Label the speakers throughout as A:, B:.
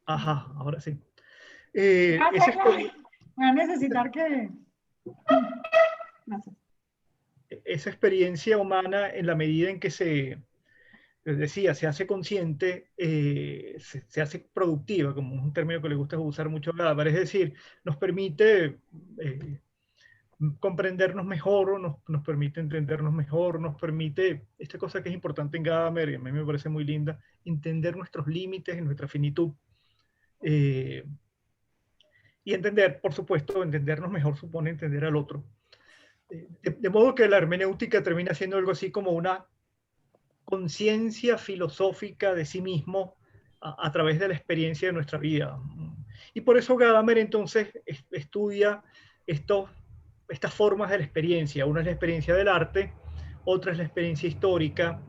A: Ajá, ahora sí.
B: Ah,
A: Esa,
B: voy a necesitar que... Gracias.
A: esa experiencia humana, en la medida en que les decía, se hace consciente, se hace productiva, como es un término que le gusta usar mucho a Gadamer, es decir, nos permite comprendernos mejor, nos permite entendernos mejor, nos permite, esta cosa que es importante en Gadamer, y a mí me parece muy linda, entender nuestros límites y nuestra finitud. Eh, y entender, por supuesto, entendernos mejor supone entender al otro. De modo que la hermenéutica termina siendo algo así como una conciencia filosófica de sí mismo a través de la experiencia de nuestra vida. Y por eso Gadamer entonces estudia estas formas de la experiencia. Una es la experiencia del arte, otra es la experiencia histórica,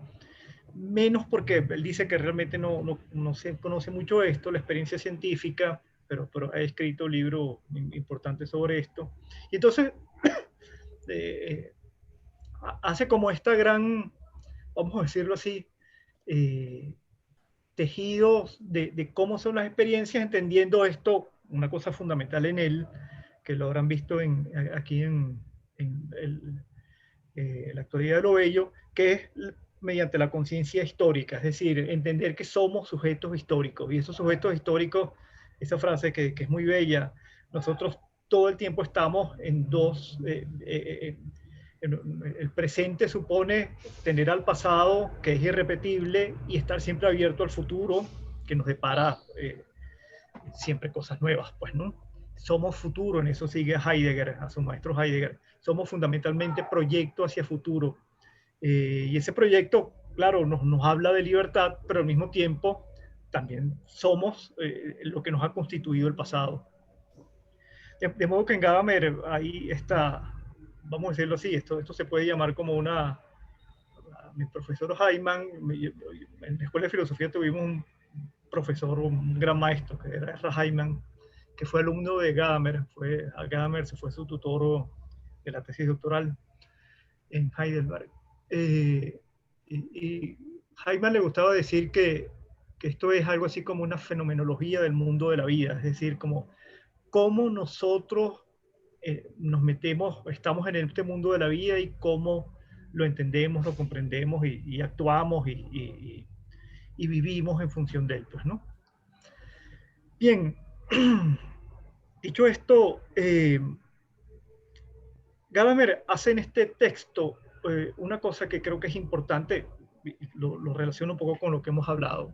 A: menos porque él dice que realmente no se conoce mucho esto, la experiencia científica, pero ha escrito un libro importante sobre esto. Y entonces eh, hace como esta gran, vamos a decirlo así, eh, tejidos de cómo son las experiencias, entendiendo esto, una cosa fundamental en él, que lo habrán visto aquí en la actualidad de lo bello, que es mediante la conciencia histórica, es decir, entender que somos sujetos históricos, y esos sujetos históricos, esa frase que es muy bella, nosotros todo el tiempo estamos en dos, el presente supone tener al pasado, que es irrepetible, y estar siempre abierto al futuro, que nos depara siempre cosas nuevas, pues, ¿no? Somos futuro, en eso sigue Heidegger, a su maestro Heidegger. Somos fundamentalmente proyecto hacia futuro. Y ese proyecto, claro, nos habla de libertad, pero al mismo tiempo también somos lo que nos ha constituido el pasado. De modo que en Gadamer ahí está, vamos a decirlo así, esto se puede llamar como una... Mi profesor Hyman, en la escuela de filosofía tuvimos un profesor, un gran maestro, que era Ezra Hyman, que fue alumno de Gadamer, a Gadamer se fue su tutor de la tesis doctoral en Heidelberg. Y Hyman le gustaba decir que esto es algo así como una fenomenología del mundo de la vida, es decir, como cómo nosotros nos metemos, estamos en este mundo de la vida y cómo lo entendemos, lo comprendemos y actuamos y vivimos en función de él, pues, ¿no? Bien, dicho esto, Gadamer hace en este texto una cosa que creo que es importante, lo relaciono un poco con lo que hemos hablado.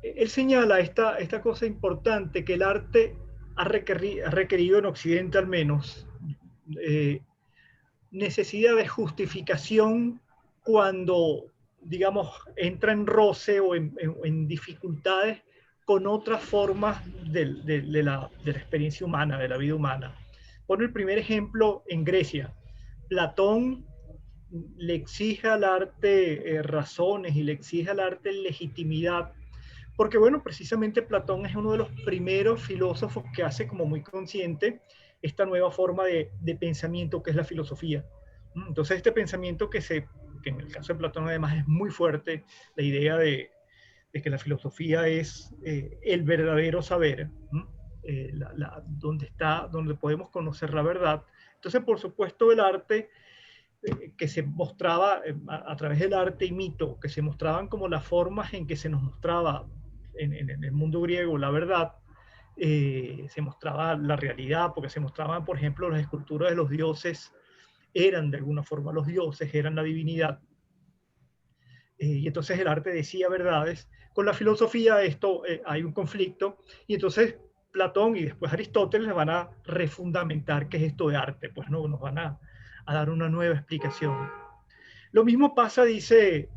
A: Él señala esta cosa importante que el arte ha requerido en Occidente al menos, eh, necesidad de justificación cuando, digamos, entra en roce o en dificultades con otras formas de la experiencia humana, de la vida humana. Pone el primer ejemplo en Grecia. Platón le exige al arte razones y le exige al arte legitimidad, porque bueno, precisamente Platón es uno de los primeros filósofos que hace como muy consciente esta nueva forma de pensamiento que es la filosofía. Entonces este pensamiento que en el caso de Platón además es muy fuerte, la idea de que la filosofía es el verdadero saber, donde podemos conocer la verdad. Entonces, por supuesto, el arte que se mostraba a través del arte y mito, que se mostraban como las formas en que se nos mostraba en el mundo griego la verdad, se mostraba la realidad, porque se mostraban, por ejemplo, las esculturas de los dioses, eran de alguna forma los dioses, eran la divinidad, y entonces el arte decía verdades. Con la filosofía esto hay un conflicto, y entonces Platón y después Aristóteles van a refundamentar qué es esto de arte, pues no, nos van a dar una nueva explicación. Lo mismo pasa, dice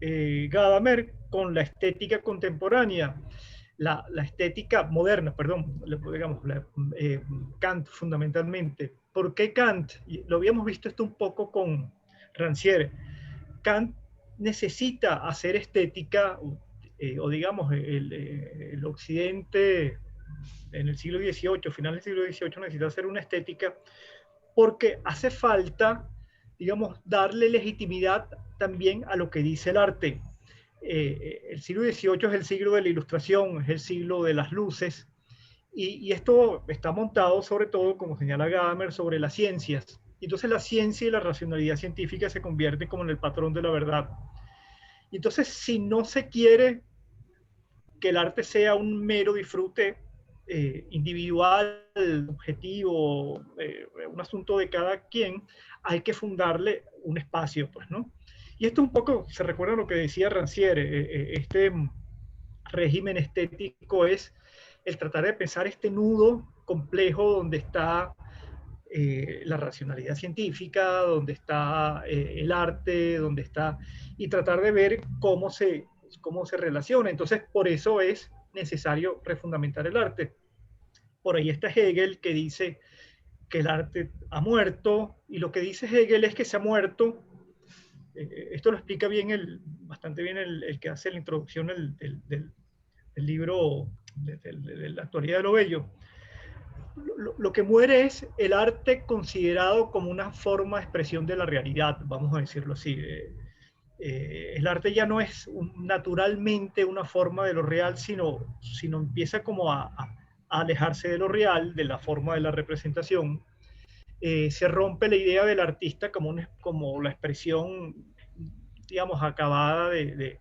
A: Gadamer, con la estética contemporánea, la estética moderna, perdón, digamos, Kant fundamentalmente. ¿Por qué Kant? Lo habíamos visto esto un poco con Rancière. Kant necesita hacer estética, o digamos, el Occidente en el siglo XVIII, final del siglo XVIII, necesita hacer una estética porque hace falta, digamos, darle legitimidad también a lo que dice el arte. el siglo XVIII es el siglo de la Ilustración, es el siglo de las luces, y esto está montado sobre todo, como señala Gadamer, sobre las ciencias. Entonces la ciencia y la racionalidad científica se convierten como en el patrón de la verdad. Y entonces, si no se quiere que el arte sea un mero disfrute individual, objetivo, un asunto de cada quien, hay que fundarle un espacio, pues, ¿no? Y esto un poco se recuerda a lo que decía Rancière, este régimen estético es el tratar de pensar este nudo complejo donde está la racionalidad científica, donde está el arte, donde está, y tratar de ver cómo se relaciona. Entonces, por eso es necesario refundamentar el arte. Por ahí está Hegel que dice que el arte ha muerto, y lo que dice Hegel es que se ha muerto. Esto lo explica bien bastante bien el que hace la introducción del libro de la actualidad de lo bello. Lo que muere es el arte considerado como una forma de expresión de la realidad, vamos a decirlo así. El arte ya no es naturalmente una forma de lo real, sino empieza como a alejarse de lo real, de la forma de la representación. Se rompe la idea del artista como la expresión, digamos, acabada de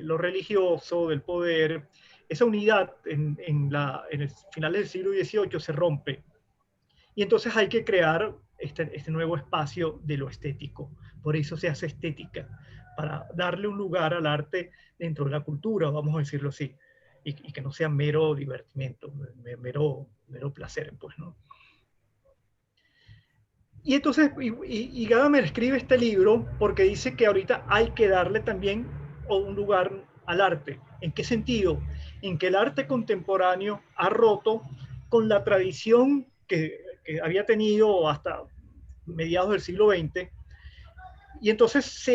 A: lo religioso, del poder. Esa unidad en el final del siglo XVIII se rompe. Y entonces hay que crear este nuevo espacio de lo estético. Por eso se hace estética, para darle un lugar al arte dentro de la cultura, vamos a decirlo así, y que no sea mero divertimento, mero placer, pues, ¿no? Y entonces, y Gadamer escribe este libro porque dice que ahorita hay que darle también un lugar al arte. ¿En qué sentido? En que el arte contemporáneo ha roto con la tradición que había tenido hasta mediados del siglo XX, y entonces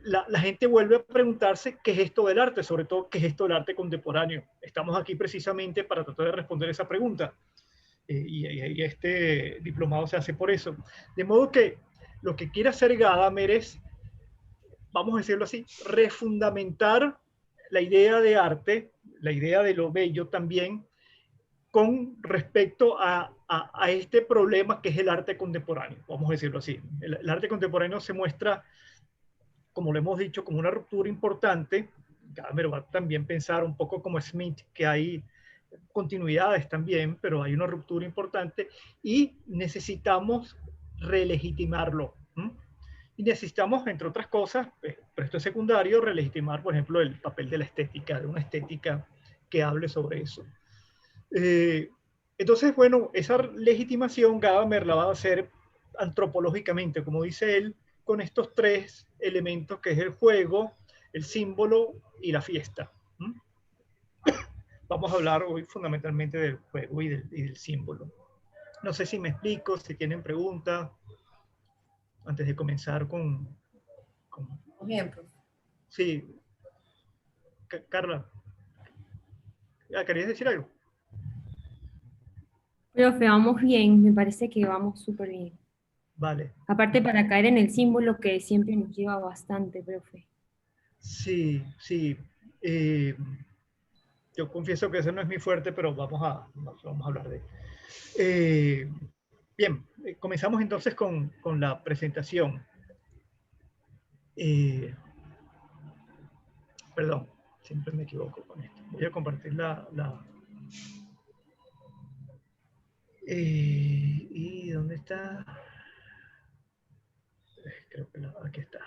A: la gente vuelve a preguntarse qué es esto del arte, sobre todo qué es esto del arte contemporáneo. Estamos aquí precisamente para tratar de responder esa pregunta. Y este diplomado se hace por eso. De modo que lo que quiere hacer Gadamer es, vamos a decirlo así, refundamentar la idea de arte, la idea de lo bello también, con respecto a este problema que es el arte contemporáneo, vamos a decirlo así. El arte contemporáneo se muestra, como lo hemos dicho, como una ruptura importante. Gadamer va también a pensar un poco como Smith, que hay continuidades también, pero hay una ruptura importante y necesitamos relegitimarlo. Y necesitamos, entre otras cosas, pero esto es secundario, relegitimar, por ejemplo, el papel de la estética, de una estética que hable sobre eso. Entonces, bueno, esa legitimación Gadamer la va a hacer antropológicamente, como dice él, con estos tres elementos que es el juego, el símbolo y la fiesta. Vamos a hablar hoy fundamentalmente del juego y del símbolo. No sé si me explico, si tienen preguntas, antes de comenzar con...
C: Bien, profe.
A: Sí, Carla, ¿querías decir algo?
D: Profe, vamos bien, me parece que vamos súper bien.
A: Vale.
D: Aparte para caer en el símbolo que siempre nos lleva bastante, profe.
A: Sí, sí. Yo confieso que ese no es mi fuerte, pero vamos a hablar de él. Bien, comenzamos entonces con la presentación. Perdón, siempre me equivoco con esto. Voy a compartir ¿y dónde está? Creo que aquí está.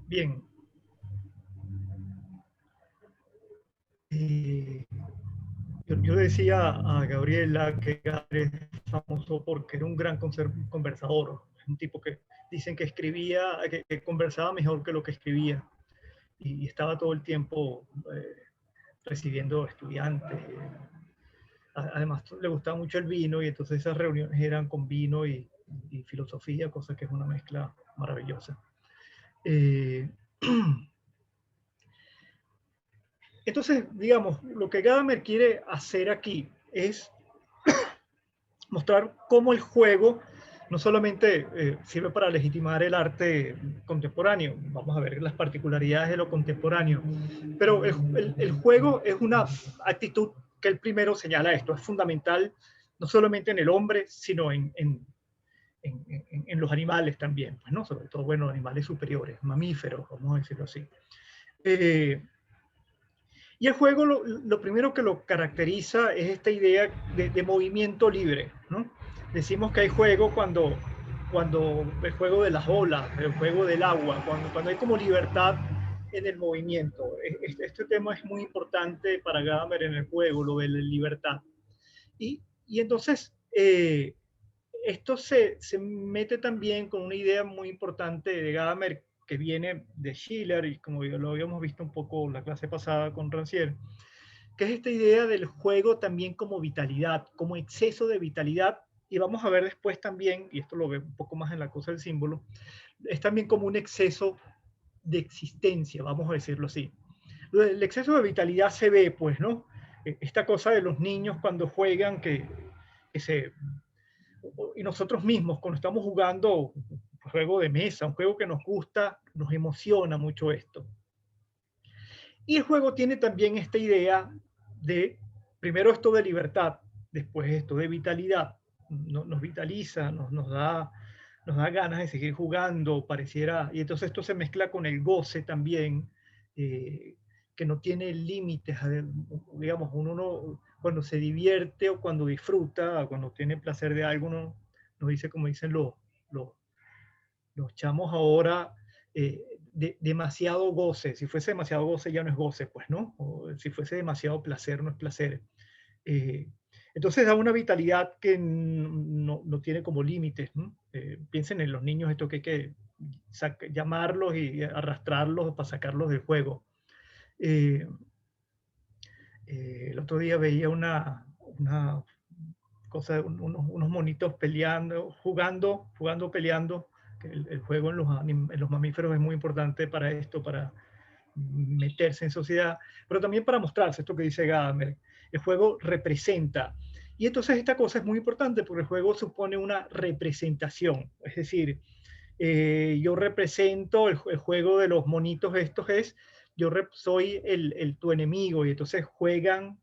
A: Bien. Yo decía a Gabriela que Gabriel es famoso porque era un gran conversador, un tipo que dicen que escribía, que conversaba mejor que lo que escribía, y estaba todo el tiempo recibiendo estudiantes. Además le gustaba mucho el vino, y entonces esas reuniones eran con vino y filosofía, cosa que es una mezcla maravillosa. Entonces, digamos, lo que Gadamer quiere hacer aquí es mostrar cómo el juego no solamente sirve para legitimar el arte contemporáneo, vamos a ver las particularidades de lo contemporáneo, pero el juego es una actitud que él primero señala esto, es fundamental no solamente en el hombre, sino en los animales también, pues, ¿no? Sobre todo, bueno, animales superiores, mamíferos, vamos a decirlo así. Y el juego lo primero que lo caracteriza es esta idea de movimiento libre, ¿no? Decimos que hay juego cuando el juego de las olas, el juego del agua, cuando hay como libertad en el movimiento. Este tema es muy importante para Gadamer en el juego, lo de la libertad. Y entonces, esto se mete también con una idea muy importante de Gadamer que viene de Schiller, y como lo habíamos visto un poco la clase pasada con Rancière, que es esta idea del juego también como vitalidad, como exceso de vitalidad, y vamos a ver después también, y esto lo veo un poco más en la cosa del símbolo, es también como un exceso de existencia, vamos a decirlo así. El exceso de vitalidad se ve, pues, ¿no? Esta cosa de los niños cuando juegan y nosotros mismos cuando estamos jugando un juego de mesa, un juego que nos gusta, nos emociona mucho esto. Y el juego tiene también esta idea de, primero esto de libertad, después esto de vitalidad, nos vitaliza, nos da ganas de seguir jugando, pareciera, y entonces esto se mezcla con el goce también, que no tiene límites, digamos, uno cuando se divierte o cuando disfruta, cuando tiene placer de algo, uno nos dice, como dicen los chamos ahora, demasiado goce. Si fuese demasiado goce ya no es goce, pues, ¿no? O si fuese demasiado placer no es placer. Entonces da una vitalidad que no tiene como límites, ¿no? Piensen en los niños, esto que hay que llamarlos y arrastrarlos para sacarlos del juego. El otro día veía una cosa, unos monitos peleando, jugando, peleando. El juego en los mamíferos es muy importante para esto, para meterse en sociedad, pero también para mostrarse, esto que dice Gadamer. El juego representa. Y entonces esta cosa es muy importante porque el juego supone una representación. Es decir, yo represento el juego de los monitos estos es, soy tu enemigo y entonces juegan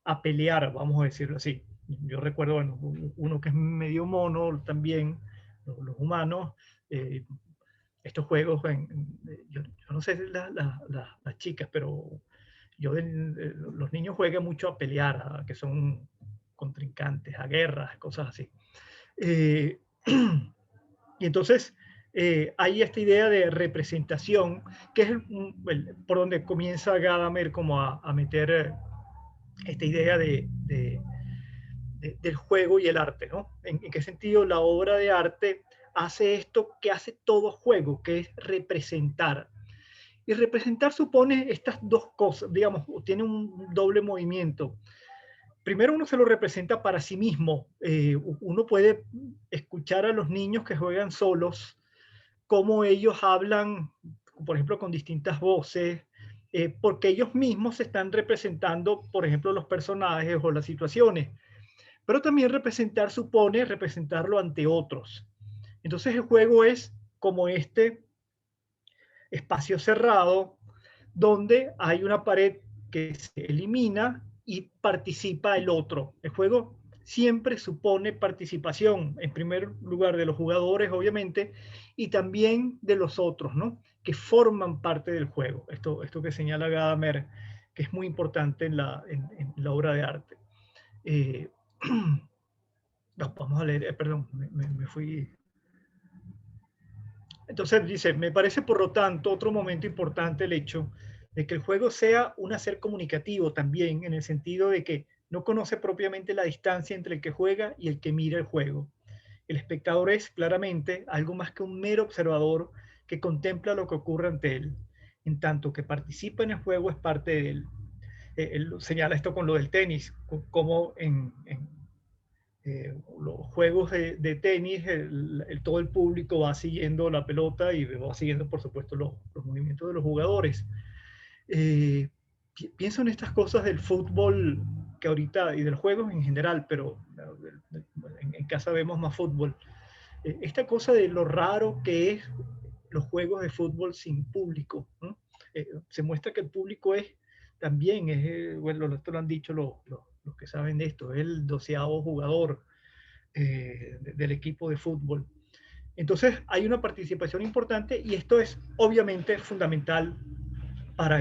A: a pelear, vamos a decirlo así. Yo recuerdo, bueno, uno que es medio mono también, los humanos, estos juegos, yo no sé las chicas, pero los niños juegan mucho a pelear, que son contrincantes, a guerras, cosas así. Y entonces hay esta idea de representación, que es por donde comienza Gadamer como a meter esta idea del juego y el arte, ¿no? ¿En qué sentido la obra de arte hace esto que hace todo juego, que es representar? Y representar supone estas dos cosas, digamos, tiene un doble movimiento. Primero uno se lo representa para sí mismo. Uno puede escuchar a los niños que juegan solos, cómo ellos hablan, por ejemplo, con distintas voces, porque ellos mismos se están representando, por ejemplo, los personajes o las situaciones. Pero también representar supone representarlo ante otros. Entonces el juego es como este espacio cerrado donde hay una pared que se elimina y participa el otro. El juego siempre supone participación, en primer lugar de los jugadores, obviamente, y también de los otros, ¿no? Que forman parte del juego. Esto que señala Gadamer, que es muy importante en la obra de arte. Vamos a leer, perdón, me fui. Entonces dice, me parece por lo tanto otro momento importante el hecho de que el juego sea un hacer comunicativo también, en el sentido de que no conoce propiamente la distancia entre el que juega y el que mira el juego. El espectador es claramente algo más que un mero observador que contempla lo que ocurre ante él, en tanto que participa en el juego es parte de él. Él señala esto con lo del tenis, como en los juegos de tenis, todo el público va siguiendo la pelota y va siguiendo, por supuesto, los movimientos de los jugadores. pienso en estas cosas del fútbol que ahorita, y de los juegos en general, pero en casa vemos más fútbol. Esta cosa de lo raro que es los juegos de fútbol sin público, ¿no? Se muestra que el público también es, bueno, esto lo han dicho los que saben de esto, es el 12º jugador del equipo de fútbol. Entonces hay una participación importante y esto es obviamente fundamental para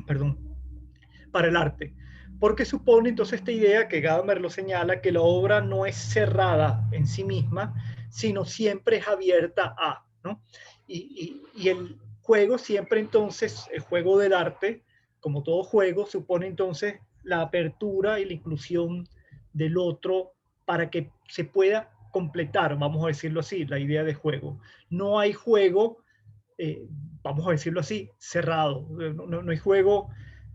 A: perdón, para el arte, porque supone entonces esta idea que Gadamer lo señala, que la obra no es cerrada en sí misma, sino siempre es abierta a, ¿no? Y el juego siempre entonces, el juego del arte, como todo juego, supone entonces la apertura y la inclusión del otro para que se pueda completar, vamos a decirlo así, la idea de juego. No hay juego, vamos a decirlo así, cerrado. No hay juego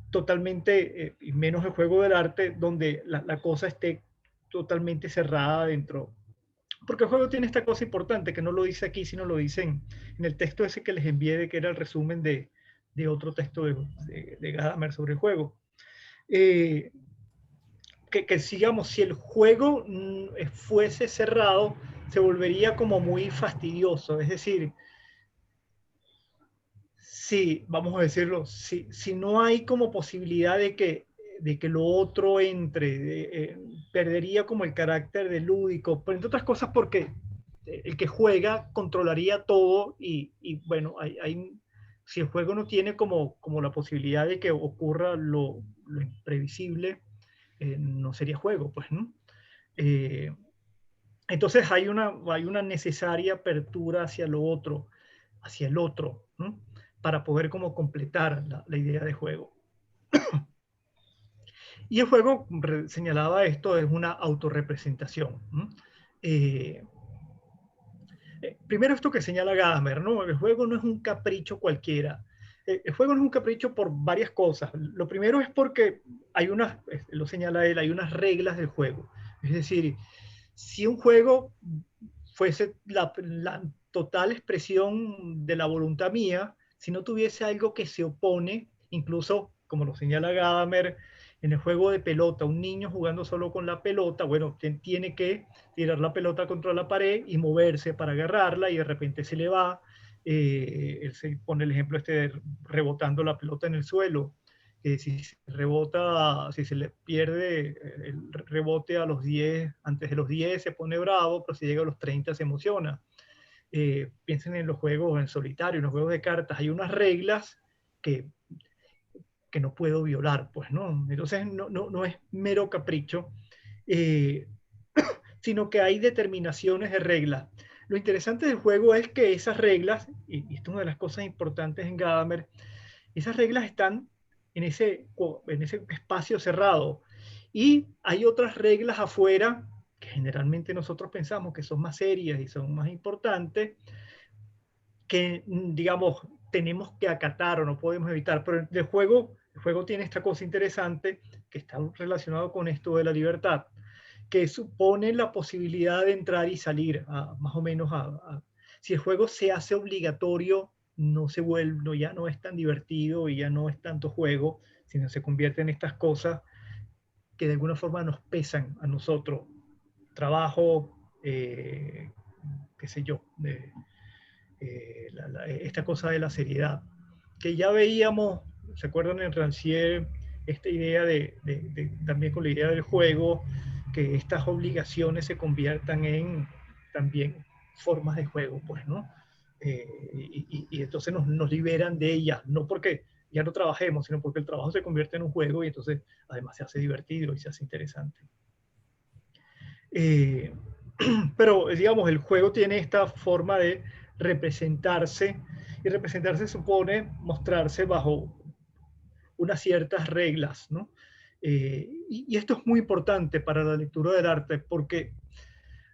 A: totalmente, y menos el juego del arte, donde la cosa esté totalmente cerrada dentro. Porque el juego tiene esta cosa importante, que no lo dice aquí, sino lo dice en el texto ese que les envié, que era el resumen de otro texto de Gadamer sobre el juego. Que sigamos, si el juego fuese cerrado, se volvería como muy fastidioso. Es decir, sí, vamos a decirlo, si no hay como posibilidad de que lo otro entre, perdería como el carácter de lúdico, pero entre otras cosas porque el que juega controlaría todo y bueno, si el juego no tiene como la posibilidad de que ocurra lo imprevisible, no sería juego, pues, ¿no? Entonces hay una necesaria apertura hacia el otro, ¿no? Para poder como completar la idea de juego. Y el juego, señalaba esto, es una autorrepresentación, ¿no? Primero esto que señala Gadamer, ¿no? El juego no es un capricho cualquiera. El juego no es un capricho por varias cosas. Lo primero es porque lo señala él, hay unas reglas del juego. Es decir, si un juego fuese la total expresión de la voluntad mía, si no tuviese algo que se opone, incluso, como lo señala Gadamer, en el juego de pelota, un niño jugando solo con la pelota, bueno, tiene que tirar la pelota contra la pared y moverse para agarrarla y de repente se le va. Él se pone el ejemplo de rebotando la pelota en el suelo. Si se le pierde el rebote a los 10, antes de los 10 se pone bravo, pero si llega a los 30 se emociona. Piensen en los juegos en solitario, en los juegos de cartas, hay unas reglas que no puedo violar, pues, ¿no? Entonces no es mero capricho, sino que hay determinaciones de reglas. Lo interesante del juego es que esas reglas, y esto es una de las cosas importantes en Gadamer, esas reglas están en ese espacio cerrado. Y hay otras reglas afuera que generalmente nosotros pensamos que son más serias y son más importantes, que, digamos, tenemos que acatar o no podemos evitar. Pero el juego tiene esta cosa interesante que está relacionado con esto de la libertad, que supone la posibilidad de entrar y salir, más o menos si el juego se hace obligatorio, ya no es tan divertido y ya no es tanto juego, sino se convierte en estas cosas que de alguna forma nos pesan a nosotros. Trabajo, qué sé yo, esta cosa de la seriedad, que ya veíamos, ¿se acuerdan en Rancière? Esta idea también con la idea del juego, que estas obligaciones se conviertan en también formas de juego, pues, ¿no? Y entonces nos liberan de ellas, no porque ya no trabajemos, sino porque el trabajo se convierte en un juego y entonces además se hace divertido y se hace interesante. Pero, digamos, el juego tiene esta forma de representarse, y representarse supone mostrarse bajo unas ciertas reglas, ¿no? Y esto es muy importante para la lectura del arte, porque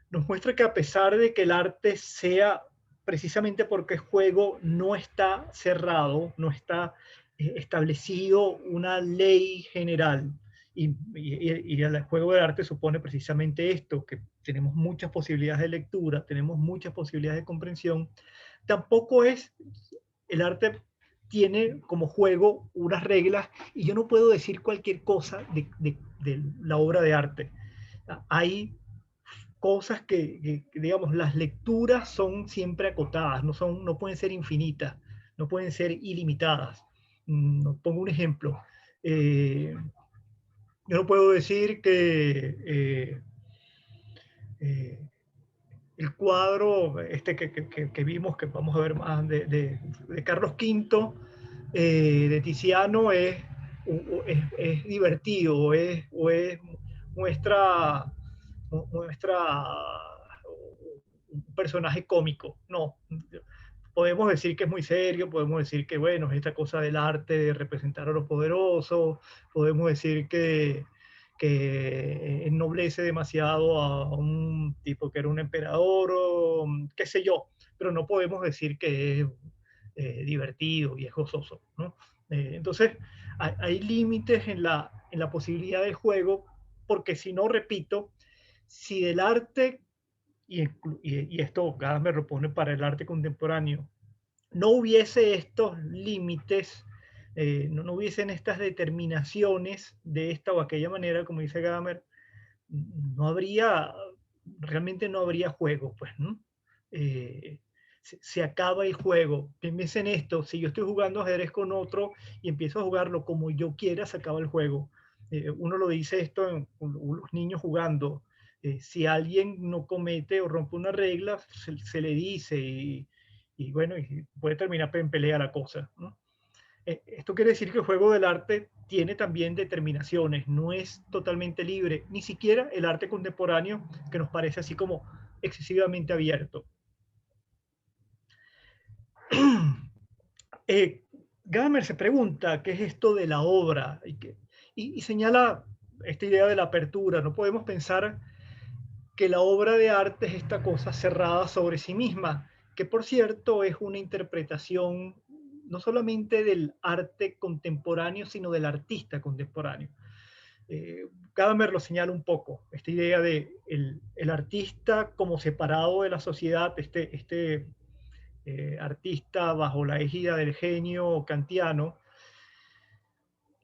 A: nos muestra que a pesar de que el arte sea, precisamente porque es juego, no está cerrado, no está establecido una ley general. Y el juego del arte supone precisamente esto, que tenemos muchas posibilidades de lectura, tenemos muchas posibilidades de comprensión. Tampoco es el arte tiene como juego unas reglas y yo no puedo decir cualquier cosa de la obra de arte. Hay cosas que, digamos, las lecturas son siempre acotadas, no pueden ser infinitas, no pueden ser ilimitadas. Pongo un ejemplo. Yo no puedo decir que eh, el cuadro que vimos, que vamos a ver más de Carlos V, de Tiziano, es divertido, o es muestra, muestra un personaje cómico. No, podemos decir que es muy serio, podemos decir que, bueno, es esta cosa del arte de representar a los poderosos, podemos decir que ennoblece demasiado a un tipo que era un emperador, o qué sé yo, pero no podemos decir que es divertido y es gozoso, ¿no? Entonces, hay límites en la posibilidad del juego, porque si no, repito, si del arte, y esto Gadamer lo pone para el arte contemporáneo, no hubiese estos límites, no hubiesen estas determinaciones de esta o aquella manera, como dice Gadamer, no habría, realmente no habría juego, pues, ¿no? Se acaba el juego. Piensen en esto, si yo estoy jugando ajedrez con otro y empiezo a jugarlo como yo quiera, se acaba el juego. Uno lo dice esto en los niños jugando. Si alguien no comete o rompe una regla, se le dice y bueno, y puede terminar en pelea la cosa, ¿no? Esto quiere decir que el juego del arte tiene también determinaciones, no es totalmente libre, ni siquiera el arte contemporáneo, que nos parece así como excesivamente abierto. Gadamer se pregunta qué es esto de la obra y señala esta idea de la apertura. No podemos pensar que la obra de arte es esta cosa cerrada sobre sí misma, que por cierto es una interpretación no solamente del arte contemporáneo, sino del artista contemporáneo. Gadamer lo señala un poco, esta idea de el artista como separado de la sociedad, artista bajo la égida del genio kantiano,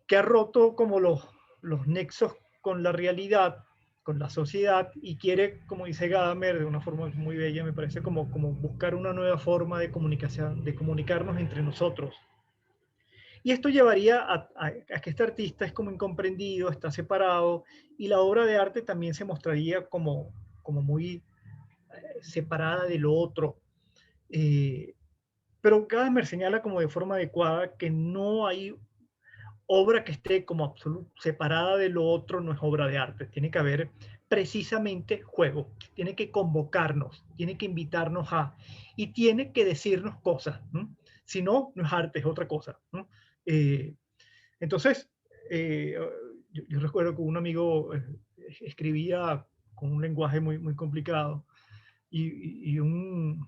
A: que ha roto como los nexos con la realidad, con la sociedad, y quiere, como dice Gadamer, de una forma muy bella, me parece, como buscar una nueva forma de comunicación, de comunicarnos entre nosotros. Y esto llevaría a que este artista es como incomprendido, está separado, y la obra de arte también se mostraría como muy separada de lo otro. Pero Gadamer señala como de forma adecuada que no hay obra que esté como separada de lo otro, no es obra de arte. Tiene que haber precisamente juego, tiene que convocarnos, tiene que invitarnos y tiene que decirnos cosas, ¿no? Si no, no es arte, es otra cosa, ¿no? Eh, entonces, eh, yo recuerdo que un amigo escribía con un lenguaje muy complicado y un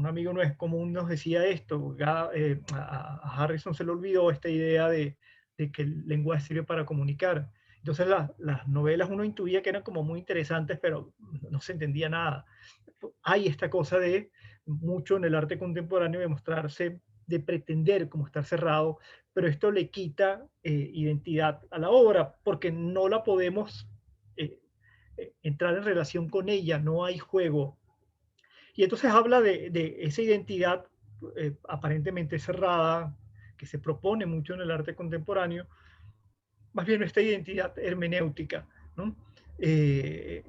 A: amigo no es común nos decía esto. A Harrison se le olvidó esta idea de que el lenguaje sirve para comunicar. Entonces las novelas uno intuía que eran como muy interesantes, pero no se entendía nada. Hay esta cosa de mucho en el arte contemporáneo de mostrarse, de pretender como estar cerrado, pero esto le quita identidad a la obra porque no la podemos entrar en relación con ella, no hay juego. Y entonces habla de esa identidad aparentemente cerrada, que se propone mucho en el arte contemporáneo, más bien esta identidad hermenéutica, ¿no? Que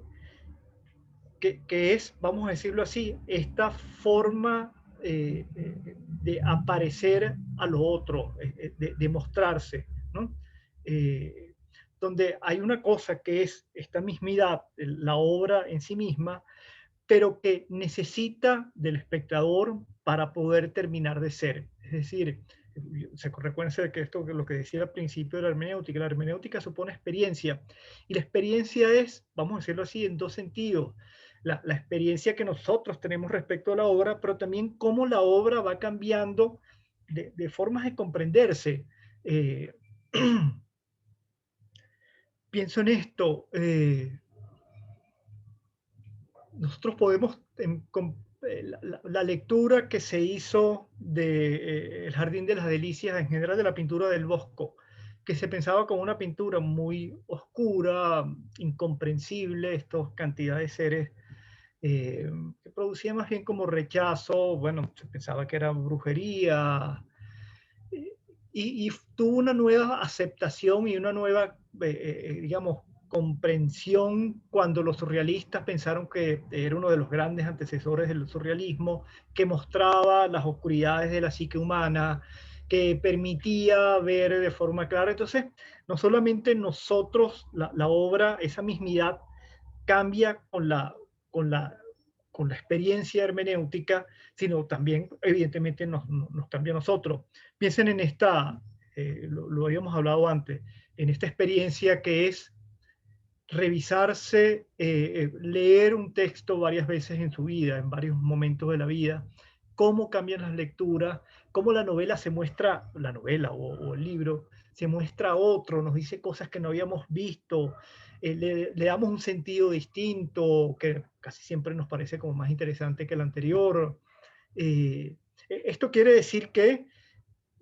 A: es, vamos a decirlo así, esta forma de aparecer a lo otro, de mostrarse, ¿no? Donde hay una cosa que es esta mismidad, la obra en sí misma, pero que necesita del espectador para poder terminar de ser. Es decir, se recuerda que esto lo que decía al principio de la hermenéutica supone experiencia, y la experiencia es, vamos a decirlo así, en dos sentidos. La experiencia que nosotros tenemos respecto a la obra, pero también cómo la obra va cambiando de formas de comprenderse. Eh, pienso en esto, nosotros podemos la lectura que se hizo de El Jardín de las Delicias, en general de la pintura del Bosco, que se pensaba como una pintura muy oscura, incomprensible, estas cantidades de seres que producía más bien como rechazo, bueno, se pensaba que era brujería, y tuvo una nueva aceptación y una nueva, digamos, comprensión cuando los surrealistas pensaron que era uno de los grandes antecesores del surrealismo, que mostraba las oscuridades de la psique humana, que permitía ver de forma clara. Entonces, no solamente nosotros, la obra, esa mismidad cambia con la, con la experiencia hermenéutica, sino también, evidentemente, nos cambia a nosotros. Piensen en esta, lo habíamos hablado antes, en esta experiencia que es revisarse, leer un texto varias veces en su vida, en varios momentos de la vida, cómo cambian las lecturas, cómo la novela se muestra, la novela o el libro, se muestra a otro, nos dice cosas que no habíamos visto, le damos un sentido distinto, que casi siempre nos parece como más interesante que el anterior. Esto quiere decir que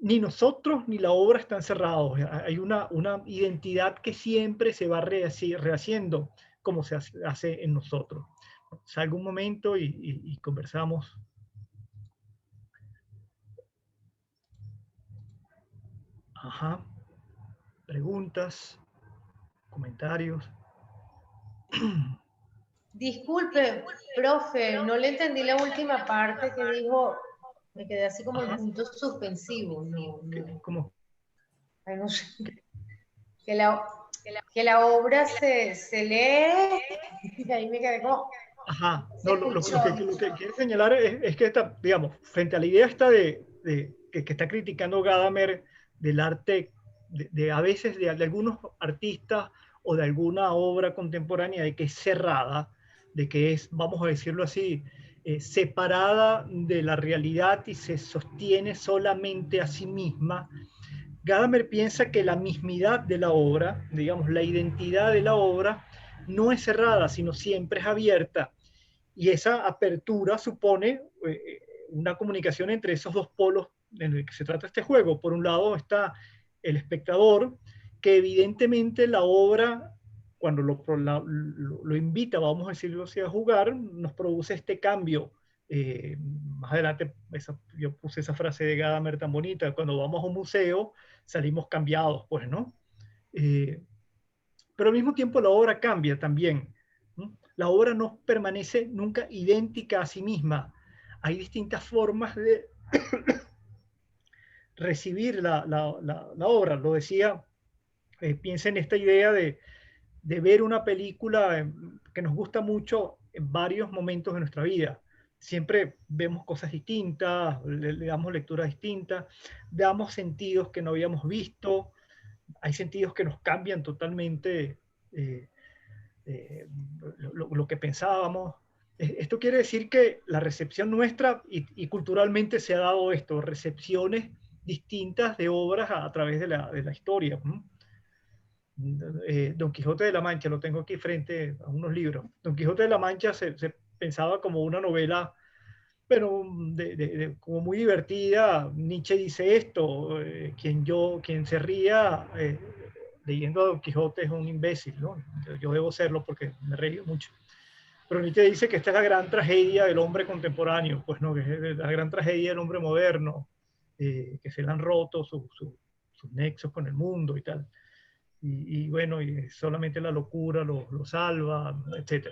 A: ni nosotros ni la obra están cerrados. Hay una identidad que siempre se va rehaciendo como se hace en nosotros. Salgo un momento y conversamos. Ajá. Preguntas, comentarios.
C: Disculpe, profe, no le entendí la última parte que dijo, me quedé así como en punto suspensivo.
A: ¿Cómo?
C: Ay, no sé. Que la obra se lee y ahí me quedé como...
A: Ajá, no, lo que quiero señalar es que está, digamos, frente a la idea esta que está criticando Gadamer del arte, a veces de algunos artistas o de alguna obra contemporánea, de que es cerrada, de que es, vamos a decirlo así, separada de la realidad y se sostiene solamente a sí misma. Gadamer piensa que la mismidad de la obra, digamos, la identidad de la obra, no es cerrada, sino siempre es abierta. Y esa apertura supone una comunicación entre esos dos polos en el que se trata este juego. Por un lado está el espectador, que evidentemente la obra, cuando lo invita, vamos a decirlo así, a jugar, nos produce este cambio. Más adelante yo puse esa frase de Gadamer tan bonita: cuando vamos a un museo salimos cambiados, pues, ¿no? Eh, pero al mismo tiempo la obra cambia también. ¿No? La obra no permanece nunca idéntica a sí misma. Hay distintas formas de recibir la obra. Lo decía, piensa en esta idea de ver una película que nos gusta mucho en varios momentos de nuestra vida. Siempre vemos cosas distintas, le damos lecturas distintas, damos sentidos que no habíamos visto, hay sentidos que nos cambian totalmente eh, lo que pensábamos. Esto quiere decir que la recepción nuestra, y culturalmente se ha dado esto, recepciones distintas de obras a través de la historia. Don Quijote de la Mancha, lo tengo aquí frente a unos libros. Don Quijote de la Mancha se pensaba como una novela, pero como muy divertida. Nietzsche dice esto: quien se ría leyendo a Don Quijote es un imbécil, ¿no? Yo debo serlo porque me reí mucho. Pero Nietzsche dice que esta es la gran tragedia del hombre contemporáneo, pues no, que es la gran tragedia del hombre moderno, que se le han roto sus nexos con el mundo y tal. Bueno, y solamente la locura lo salva, etc.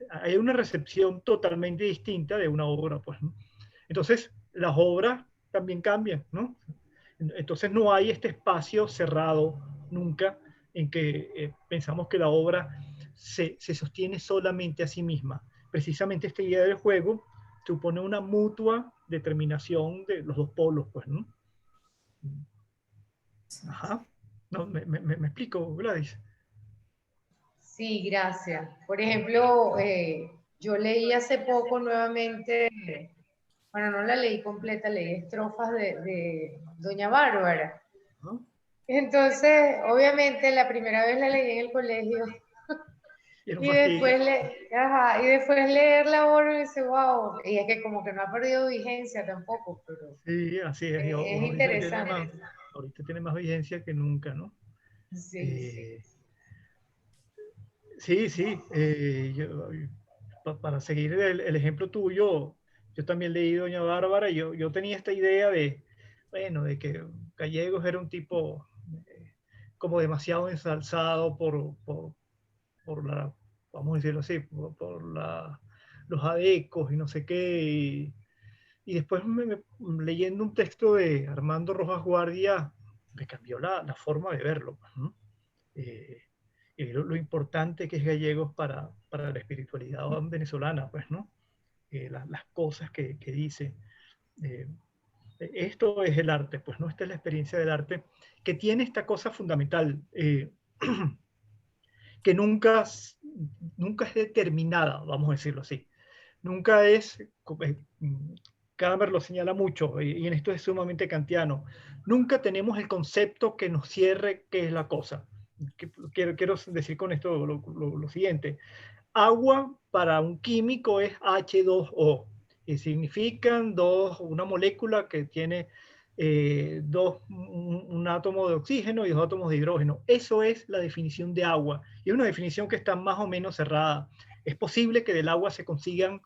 A: Hay una recepción totalmente distinta de una obra, pues, ¿no? Entonces, las obras también cambian, ¿no? Entonces no hay este espacio cerrado nunca en que pensamos que la obra se sostiene solamente a sí misma. Precisamente esta idea del juego supone una mutua determinación de los dos polos, pues, ¿no? Ajá. No, me explico, Gladys.
C: Sí, gracias. Por ejemplo, yo leí hace poco nuevamente, bueno, no la leí completa, leí estrofas de Doña Bárbara.
A: ¿No?
C: Entonces, obviamente, la primera vez la leí en el colegio
A: Y era un
C: Y
A: fastidio.
C: después, y después leer la obra y dice, wow, y es que como que no ha perdido vigencia tampoco, pero
A: Sí, así es. Y
C: es interesante.
A: ahorita tiene más vigencia que nunca, ¿no?
C: Sí, sí.
A: Eh, sí, sí. Para seguir el ejemplo tuyo, yo también leí Doña Bárbara y yo tenía esta idea de, bueno, de que Gallegos era un tipo como demasiado ensalzado por la, vamos a decirlo así, los adecos y no sé qué. Y después leyendo un texto de Armando Rojas Guardia, me cambió la forma de verlo, pues, ¿no? Eh, y lo importante que es Gallegos para la espiritualidad venezolana, pues, ¿no? Las cosas que dice. Eh, Esto es el arte, pues, ¿no? Esta es la experiencia del arte, que tiene esta cosa fundamental, que nunca es determinada, vamos a decirlo así. Nunca es, Gadamer lo señala mucho, y en esto es sumamente kantiano, nunca tenemos el concepto que nos cierre qué es la cosa. Quiero decir con esto lo siguiente. Agua para un químico es H2O, y significan una molécula que tiene un átomo de oxígeno y dos átomos de hidrógeno. Eso es la definición de agua, y es una definición que está más o menos cerrada. Es posible que del agua se consigan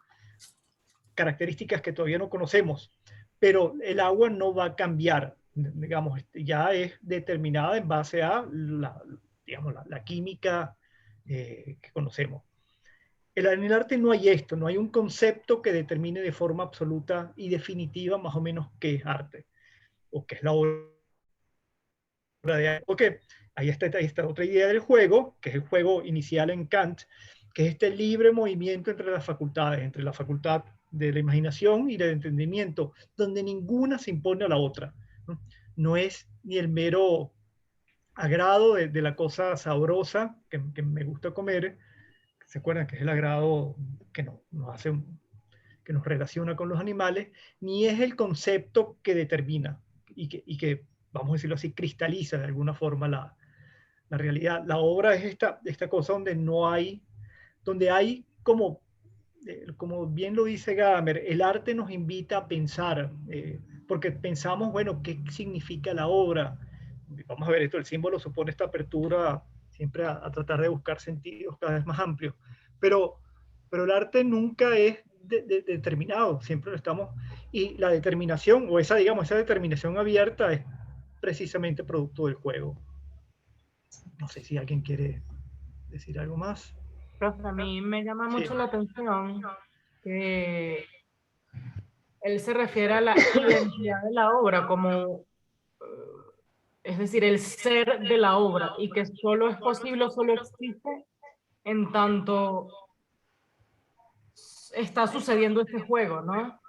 A: características que todavía no conocemos, pero el agua no va a cambiar, digamos, ya es determinada en base a digamos, la química que conocemos. En el arte no hay esto, no hay un concepto que determine de forma absoluta y definitiva más o menos qué es arte o qué es la obra de arte. Porque ahí está otra idea del juego, que es el juego inicial en Kant, que es este libre movimiento entre las facultades, entre la facultad de la imaginación y del entendimiento, donde ninguna se impone a la otra. No, no es ni el mero agrado de la cosa sabrosa que me gusta comer, ¿se acuerdan? Que es el agrado que nos hace, que nos relaciona con los animales, ni es el concepto que determina y que, vamos a decirlo así, cristaliza de alguna forma la realidad. La obra es esta cosa donde hay como bien lo dice Gadamer, el arte nos invita a pensar, porque pensamos, bueno, ¿qué significa la obra? Vamos a ver esto, el símbolo supone esta apertura siempre a tratar de buscar sentidos cada vez más amplios, pero, pero el arte nunca es determinado, siempre lo estamos, y la determinación, o esa determinación abierta es precisamente producto del juego. No sé si alguien quiere decir algo más.
E: Profe, a mí me llama
A: Sí.
E: mucho la atención que él se refiere a la identidad de la obra como, es decir, el ser de la obra y que solo es posible, solo existe en tanto está sucediendo este juego, ¿no?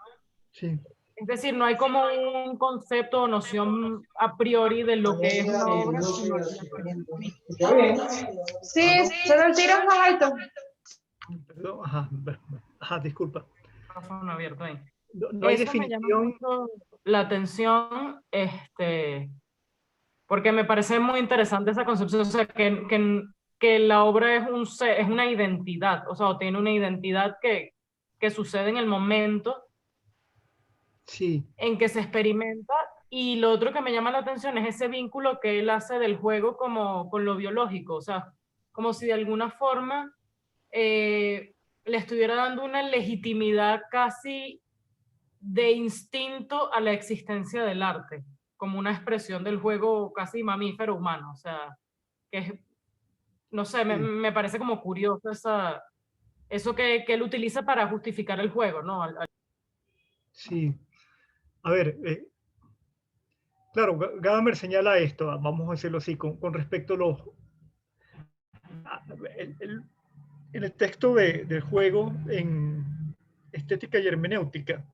A: Sí.
E: Es decir, no hay como un concepto o noción a priori de lo que es una obra, sino que la experiencia misma.
C: Sí, solo el tiro más alto.
A: Perdón, ajá, disculpa.
E: Micrófono abierto ahí.
A: No hay
E: Eso me llama
A: definición.
E: mucho la atención, porque me parece muy interesante esa concepción, o sea, que la obra es un ser, es una identidad, o sea, tiene una identidad que sucede en el momento
A: Sí,
E: en que se experimenta, y lo otro que me llama la atención es ese vínculo que él hace del juego como con lo biológico, o sea, como si de alguna forma le estuviera dando una legitimidad casi de instinto a la existencia del arte, como una expresión del juego casi mamífero humano, o sea, que es, no sé,
A: sí,
E: me parece como curioso eso que él utiliza para justificar el juego, ¿no?
A: sí. A ver, claro, Gadamer señala esto, vamos a decirlo así, con respecto a en el texto del juego, en estética y hermenéutica,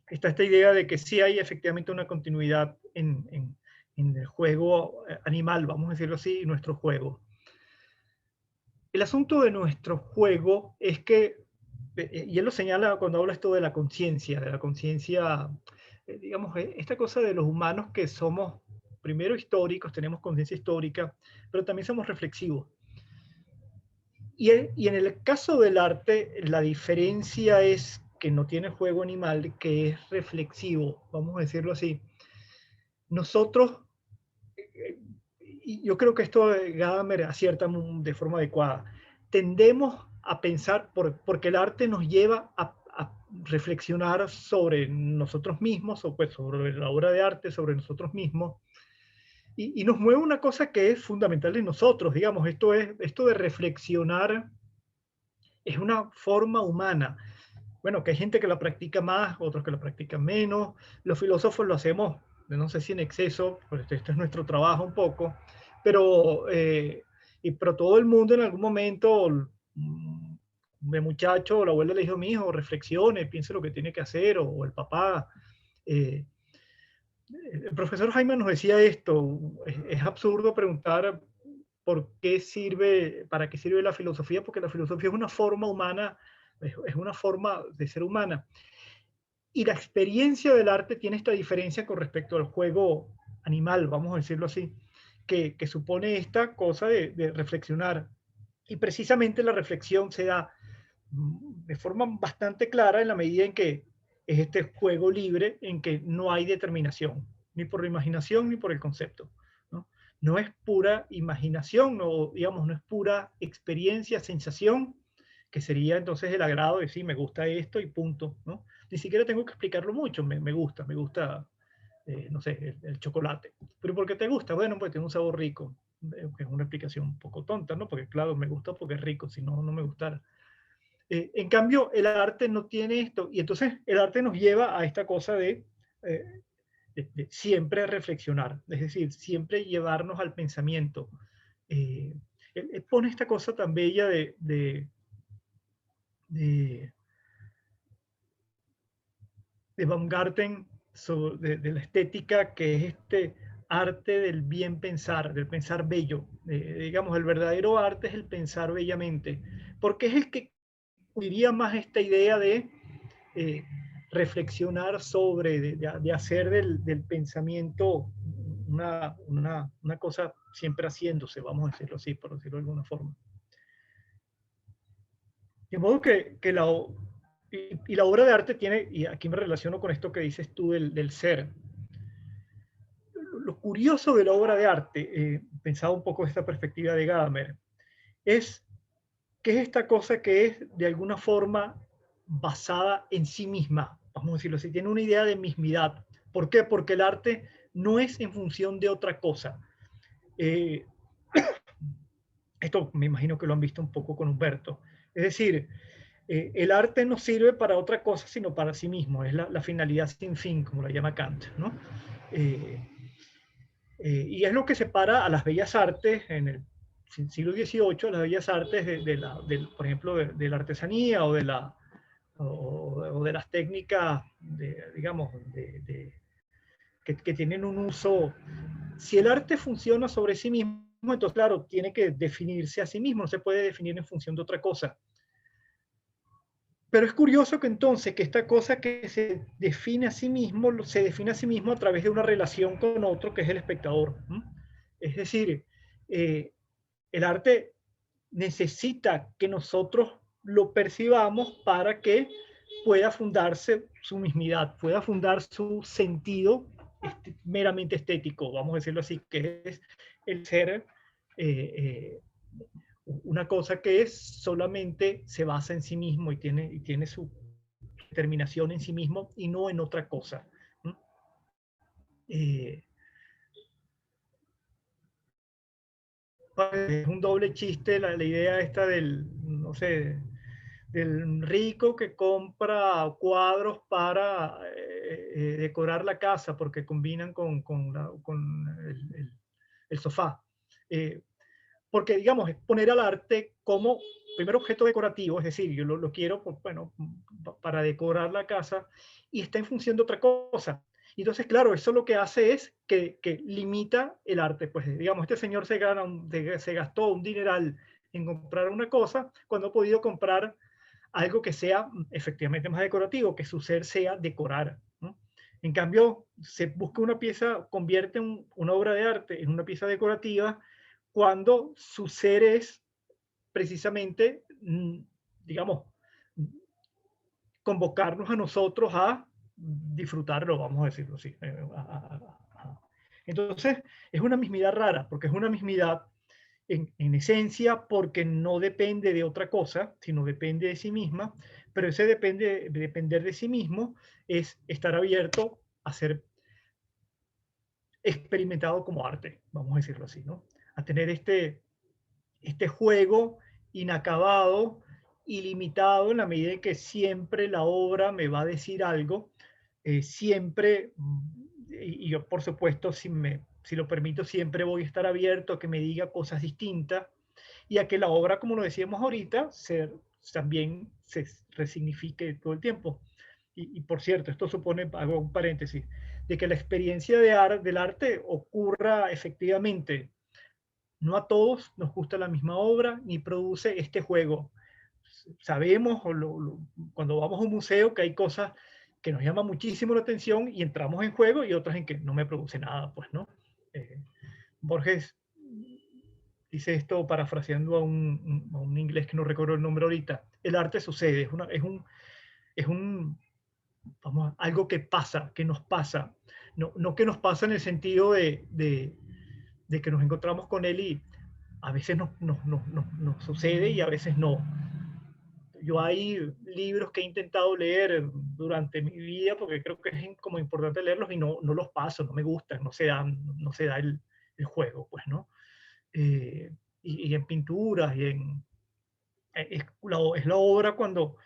A: está esta idea de que sí hay efectivamente una continuidad en el juego animal, vamos a decirlo así, y nuestro juego. El asunto de nuestro juego es que, y él lo señala cuando habla esto de la conciencia, digamos, esta cosa de los humanos que somos primero históricos, tenemos conciencia histórica, pero también somos reflexivos. Y en el caso del arte, la diferencia es que no tiene juego animal, que es reflexivo, vamos a decirlo así. Nosotros, y yo creo que esto Gadamer acierta de forma adecuada, tendemos a pensar, porque el arte nos lleva a reflexionar sobre nosotros mismos, o pues sobre la obra de arte, sobre nosotros mismos, y nos mueve una cosa que es fundamental en nosotros, digamos, esto de reflexionar es una forma humana. Bueno, que hay gente que la practica más, otros que la practican menos. Los filósofos lo hacemos, no sé si en exceso, pues este es nuestro trabajo un poco, pero, pero todo el mundo en algún momento, de muchacho, la abuela le dijo, mi hijo, reflexione, piense lo que tiene que hacer, o el papá. Eh, el profesor Jaime nos decía esto, es absurdo preguntar por qué sirve, para qué sirve la filosofía, porque la filosofía es una forma humana, es una forma de ser humana. Y la experiencia del arte tiene esta diferencia con respecto al juego animal, vamos a decirlo así, que supone esta cosa de reflexionar. Y precisamente la reflexión se da de forma bastante clara en la medida en que es este juego libre en que no hay determinación, ni por la imaginación ni por el concepto. No, no es pura imaginación, no, digamos, no es pura experiencia, sensación, que sería entonces el agrado de sí, me gusta esto y punto, ¿no? Ni siquiera tengo que explicarlo mucho, me gusta, no sé, el chocolate. ¿Pero por qué te gusta? Bueno, pues tiene un sabor rico. Es una explicación un poco tonta, ¿no? Porque claro, me gusta porque es rico, si no, no me gustara. En cambio, el arte no tiene esto, y entonces el arte nos lleva a esta cosa de siempre reflexionar, es decir, siempre llevarnos al pensamiento. Él pone esta cosa tan bella de Baumgarten, de la estética, que es este arte del bien pensar, del pensar bello. Digamos, el verdadero arte es el pensar bellamente, porque es el que diría más esta idea de reflexionar sobre, de hacer del pensamiento una cosa siempre haciéndose, vamos a decirlo así, por decirlo de alguna forma. De modo que la obra de arte tiene, y aquí me relaciono con esto que dices tú del ser. Lo curioso de la obra de arte, pensado un poco desde esta perspectiva de Gadamer, es que es esta cosa que es de alguna forma basada en sí misma, vamos a decirlo así, tiene una idea de mismidad. ¿Por qué? Porque el arte no es en función de otra cosa. Esto me imagino que lo han visto un poco con Humberto. Es decir, el arte no sirve para otra cosa, sino para sí mismo. Es la finalidad sin fin, como la llama Kant, ¿no? Y es lo que separa a las bellas artes en el siglo XVIII, a las bellas artes por ejemplo, de la artesanía o de las técnicas, digamos, que tienen un uso. Si el arte funciona sobre sí mismo, entonces, claro, tiene que definirse a sí mismo, no se puede definir en función de otra cosa. Pero es curioso que entonces que esta cosa que se define a sí mismo, se define a sí mismo a través de una relación con otro que es el espectador. Es decir, el arte necesita que nosotros lo percibamos para que pueda fundarse su mismidad, pueda fundar su sentido meramente estético, vamos a decirlo así, que es el ser una cosa que solamente se basa en sí mismo y tiene su determinación en sí mismo y no en otra cosa. Es un doble chiste la idea esta no sé, del rico que compra cuadros para decorar la casa porque combinan con el sofá. Porque, digamos, es poner al arte como primer objeto decorativo, es decir, yo lo quiero, bueno, para decorar la casa, y está en función de otra cosa. Y entonces, claro, eso lo que hace es que limita el arte. Pues, digamos, este señor se gastó un dineral en comprar una cosa cuando ha podido comprar algo que sea efectivamente más decorativo, que su ser sea decorar, ¿no? En cambio, se busca una pieza, convierte una obra de arte en una pieza decorativa cuando su ser es precisamente, digamos, convocarnos a nosotros a disfrutarlo, vamos a decirlo así. Entonces, es una mismidad rara, porque es una mismidad en esencia, porque no depende de otra cosa, sino depende de sí misma, pero ese depender de sí mismo es estar abierto a ser experimentado como arte, vamos a decirlo así, ¿no? A tener este juego inacabado, ilimitado, en la medida en que siempre la obra me va a decir algo, siempre, y yo por supuesto, si lo permito, siempre voy a estar abierto a que me diga cosas distintas y a que la obra, como lo decíamos ahorita, también se resignifique todo el tiempo. Y por cierto, esto supone, hago un paréntesis, de que la experiencia del arte ocurra efectivamente. No a todos nos gusta la misma obra ni produce este juego. Sabemos cuando vamos a un museo que hay cosas que nos llaman muchísimo la atención y entramos en juego y otras en que no me produce nada, pues, ¿no? Borges dice esto parafraseando a un inglés que no recuerdo el nombre ahorita. El arte sucede, vamos, algo que pasa, que nos pasa. No que nos pasa en el sentido de que nos encontramos con él y a veces nos sucede y a veces no. Yo hay libros que he intentado leer durante mi vida porque creo que es como importante leerlos y no los paso, no me gustan, no se da el juego, pues, ¿no? Y en pinturas es la obra cuando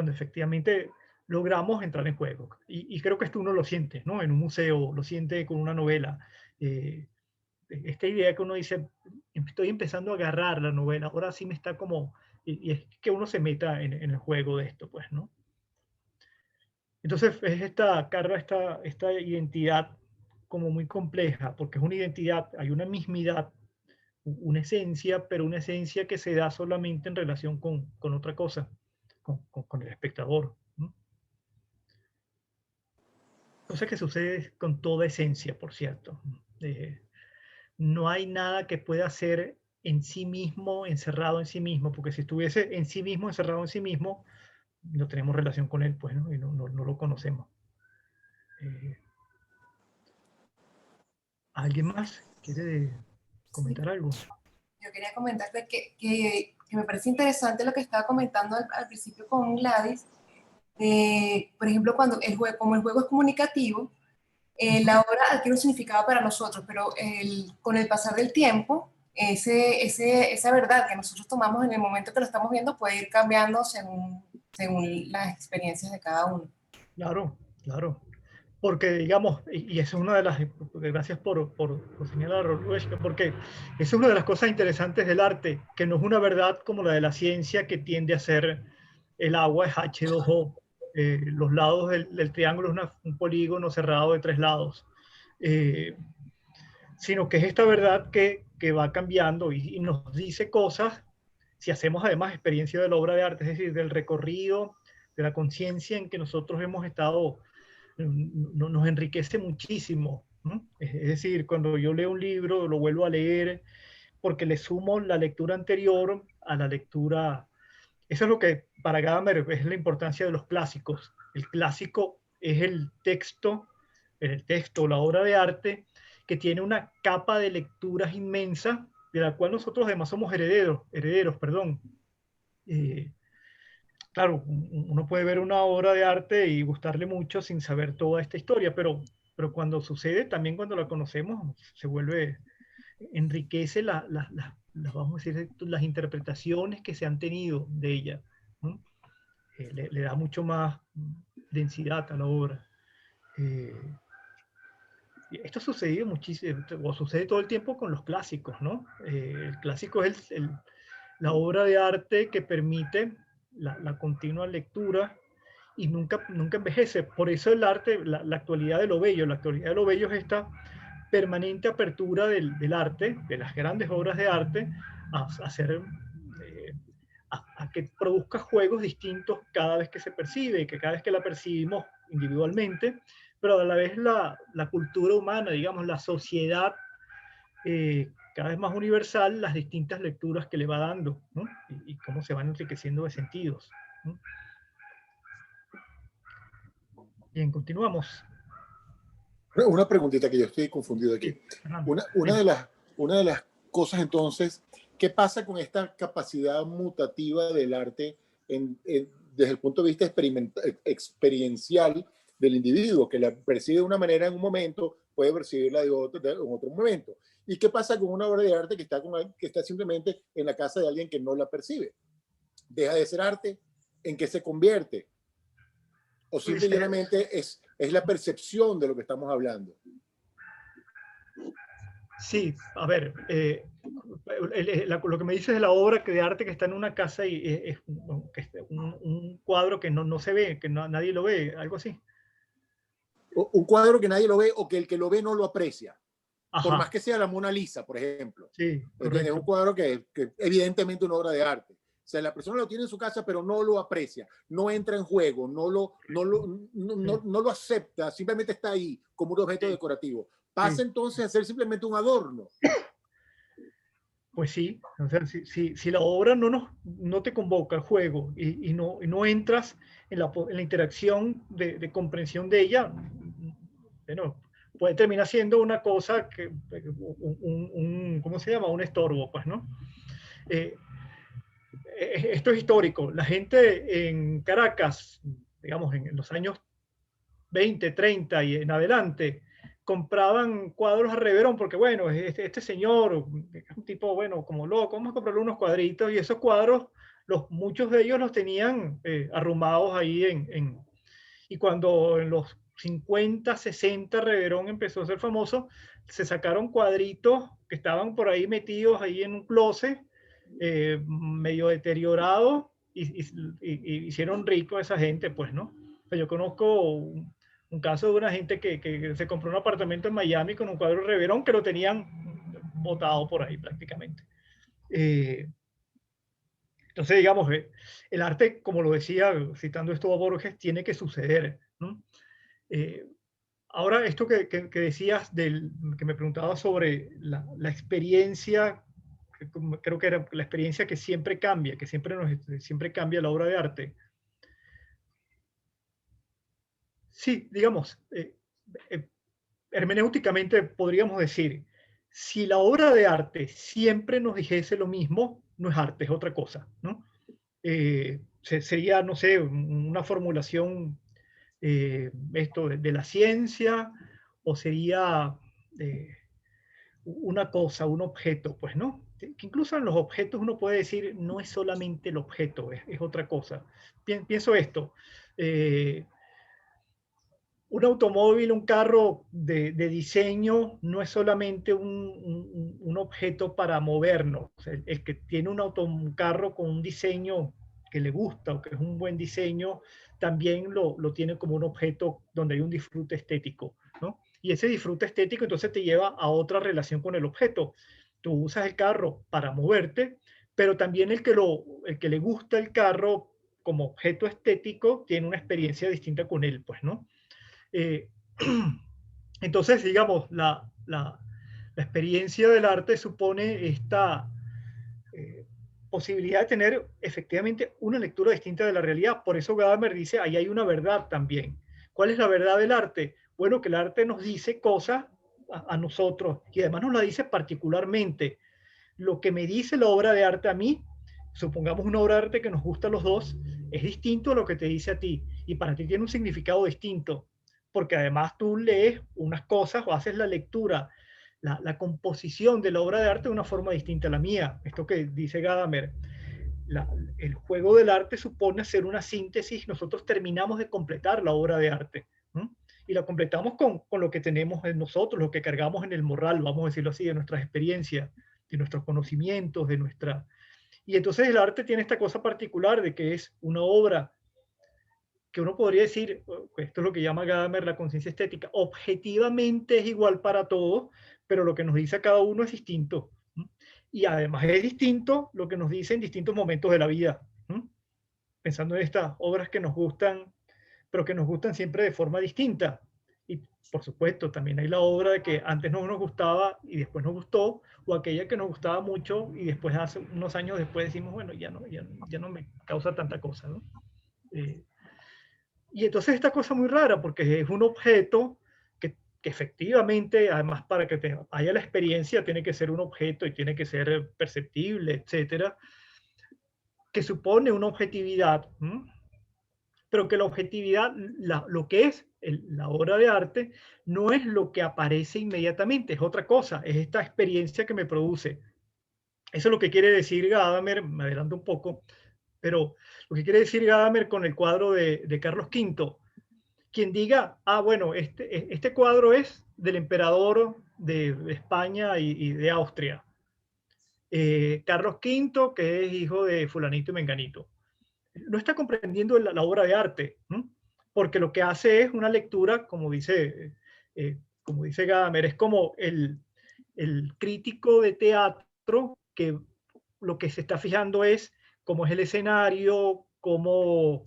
A: efectivamente logramos entrar en juego. Y creo que esto uno lo siente, ¿no? En un museo, lo siente con una novela. Esta idea que uno dice, estoy empezando a agarrar la novela, ahora sí me está como, y es que uno se meta en el juego de esto, pues, ¿no? Entonces es esta identidad como muy compleja, porque es una identidad, hay una mismidad, una esencia, pero una esencia que se da solamente en relación con otra cosa, con el espectador, ¿no? Cosa que sucede con toda esencia, por cierto. No hay nada que pueda ser en sí mismo, encerrado en sí mismo, porque si estuviese en sí mismo, encerrado en sí mismo, no tenemos relación con él, pues, ¿no? Y no lo conocemos. ¿Alguien más quiere comentar algo?
F: Yo quería comentarte que me parece interesante lo que estaba comentando al principio con Gladys, por ejemplo, como el juego es comunicativo, la obra adquiere un significado para nosotros, pero con el pasar del tiempo, esa verdad que nosotros tomamos en el momento que lo estamos viendo puede ir cambiando según las experiencias de cada uno.
A: Claro, claro. Porque, digamos, y esa es una de las, gracias por señalar, porque esa es una de las cosas interesantes del arte, que no es una verdad como la de la ciencia que tiende a ser el agua es H2O, los lados del triángulo es un polígono cerrado de 3 lados, sino que es esta verdad que va cambiando y nos dice cosas, si hacemos además experiencia de la obra de arte, es decir, del recorrido, de la conciencia en que nosotros hemos estado, nos enriquece muchísimo, ¿no? Es decir, cuando yo leo un libro, lo vuelvo a leer porque le sumo la lectura anterior a la lectura. Eso es lo que para Gadamer es la importancia de los clásicos. El clásico es el texto, la obra de arte, que tiene una capa de lecturas inmensa, de la cual nosotros además somos herederos. Claro, uno puede ver una obra de arte y gustarle mucho sin saber toda esta historia, pero cuando sucede, también cuando la conocemos, se vuelve, enriquece vamos a decir, las interpretaciones que se han tenido de ella, ¿no? Le da mucho más densidad a la obra. Esto ha sucedido muchísimo, o sucede todo el tiempo con los clásicos, ¿no? El clásico es la obra de arte que permite la continua lectura y nunca envejece. Por eso el arte, la actualidad de lo bello, es esta permanente apertura del arte, de las grandes obras de arte, a que produzca juegos distintos cada vez que se percibe, y que cada vez que la percibimos individualmente, pero a la vez la cultura humana, digamos, la sociedad cada vez más universal las distintas lecturas que le va dando, ¿no? Y cómo se van enriqueciendo de sentidos, ¿no? Bien, continuamos.
G: Una preguntita que yo estoy confundido aquí.
A: Sí, Fernando.
G: Una de las cosas entonces, ¿qué pasa con esta capacidad mutativa del arte desde el punto de vista experiencial del individuo, que la percibe de una manera en un momento, puede percibirla en otro momento? ¿Y qué pasa con una obra de arte que está simplemente en la casa de alguien que no la percibe? ¿Deja de ser arte? ¿En qué se convierte? ¿O simplemente es la percepción de lo que estamos hablando?
A: Sí, a ver, lo que me dices de la obra de arte que está en una casa y es un cuadro que no se ve, que nadie lo ve, algo así.
G: Un cuadro que nadie lo ve o que el que lo ve no lo aprecia.
A: Ajá.
G: Por más que sea la Mona Lisa, por ejemplo.
A: Sí,
G: es un cuadro que evidentemente es una obra de arte. O sea, la persona lo tiene en su casa, pero no lo aprecia, no entra en juego, no lo acepta, simplemente está ahí como un objeto decorativo. Pasa entonces a ser simplemente un adorno.
A: Pues sí, o sea, si la obra no te convoca al juego y no entras en la interacción de comprensión de ella, bueno, puede terminar siendo una cosa que ¿cómo se llama? Un estorbo, pues, ¿no? Esto es histórico. La gente en Caracas, digamos, en los años 20, 30 y en adelante, compraban cuadros a reverón porque, bueno, este señor es un tipo, bueno, como loco, vamos a comprarle unos cuadritos, y esos cuadros, muchos de ellos los tenían arrumados ahí y cuando en los 50, 60 reverón empezó a ser famoso, se sacaron cuadritos que estaban por ahí metidos ahí en un closet, medio deteriorados, y hicieron rico a esa gente, pues, ¿no? O sea, yo conozco un caso de una gente que se compró un apartamento en Miami con un cuadro de reverón que lo tenían botado por ahí prácticamente. Entonces, digamos, el arte, como lo decía, citando esto a Borges, tiene que suceder, ¿no? Ahora, esto que decías, que me preguntabas sobre la experiencia, creo que era la experiencia que siempre cambia, que siempre cambia la obra de arte. Sí, digamos, hermenéuticamente podríamos decir, si la obra de arte siempre nos dijese lo mismo, no es arte, es otra cosa, ¿no? Sería, no sé, una formulación esto de la ciencia, o sería una cosa, un objeto, pues, ¿no? Que incluso en los objetos uno puede decir, no es solamente el objeto, es otra cosa. Pienso esto. Un automóvil, un carro de diseño no es solamente un objeto para movernos. El que tiene un carro con un diseño que le gusta o que es un buen diseño, también lo tiene como un objeto donde hay un disfrute estético, ¿no? Y ese disfrute estético entonces te lleva a otra relación con el objeto. Tú usas el carro para moverte, pero también el que le gusta el carro como objeto estético tiene una experiencia distinta con él, pues, ¿no? Entonces, digamos, la experiencia del arte supone esta posibilidad de tener efectivamente una lectura distinta de la realidad. Por eso Gadamer dice, ahí hay una verdad también. ¿Cuál es la verdad del arte? Bueno, que el arte nos dice cosas a nosotros, y además nos la dice particularmente. Lo que me dice la obra de arte a mí, supongamos una obra de arte que nos gusta a los dos, es distinto a lo que te dice a ti, y para ti tiene un significado distinto, porque además tú lees unas cosas o haces la lectura, la composición de la obra de arte de una forma distinta a la mía. Esto que dice Gadamer, el juego del arte supone hacer una síntesis, nosotros terminamos de completar la obra de arte, ¿no? Y la completamos con lo que tenemos en nosotros, lo que cargamos en el morral, vamos a decirlo así, de nuestras experiencias, de nuestros conocimientos, de nuestra... Y entonces el arte tiene esta cosa particular de que es una obra que uno podría decir, esto es lo que llama Gadamer la conciencia estética, objetivamente es igual para todos, pero lo que nos dice a cada uno es distinto. Y además es distinto lo que nos dice en distintos momentos de la vida. Pensando en estas obras que nos gustan, pero que nos gustan siempre de forma distinta. Y Por supuesto, también hay la obra de que antes no nos gustaba y después nos gustó, o aquella que nos gustaba mucho y después hace unos años después decimos, bueno, ya no me causa tanta cosa, ¿no? Y entonces esta cosa muy rara, porque es un objeto que efectivamente, además para que haya la experiencia, tiene que ser un objeto y tiene que ser perceptible, etcétera, que supone una objetividad, pero que la objetividad, lo que es la obra de arte, no es lo que aparece inmediatamente, es otra cosa, es esta experiencia que me produce. Eso es lo que quiere decir Gadamer, me adelanto un poco, pero lo que quiere decir Gadamer con el cuadro de Carlos V, quien diga, ah, bueno, este cuadro es del emperador de España y de Austria. Carlos V, que es hijo de fulanito y menganito. No está comprendiendo la obra de arte, ¿no? Porque lo que hace es una lectura, como dice Gadamer, es como el crítico de teatro que lo que se está fijando es cómo es el escenario, cómo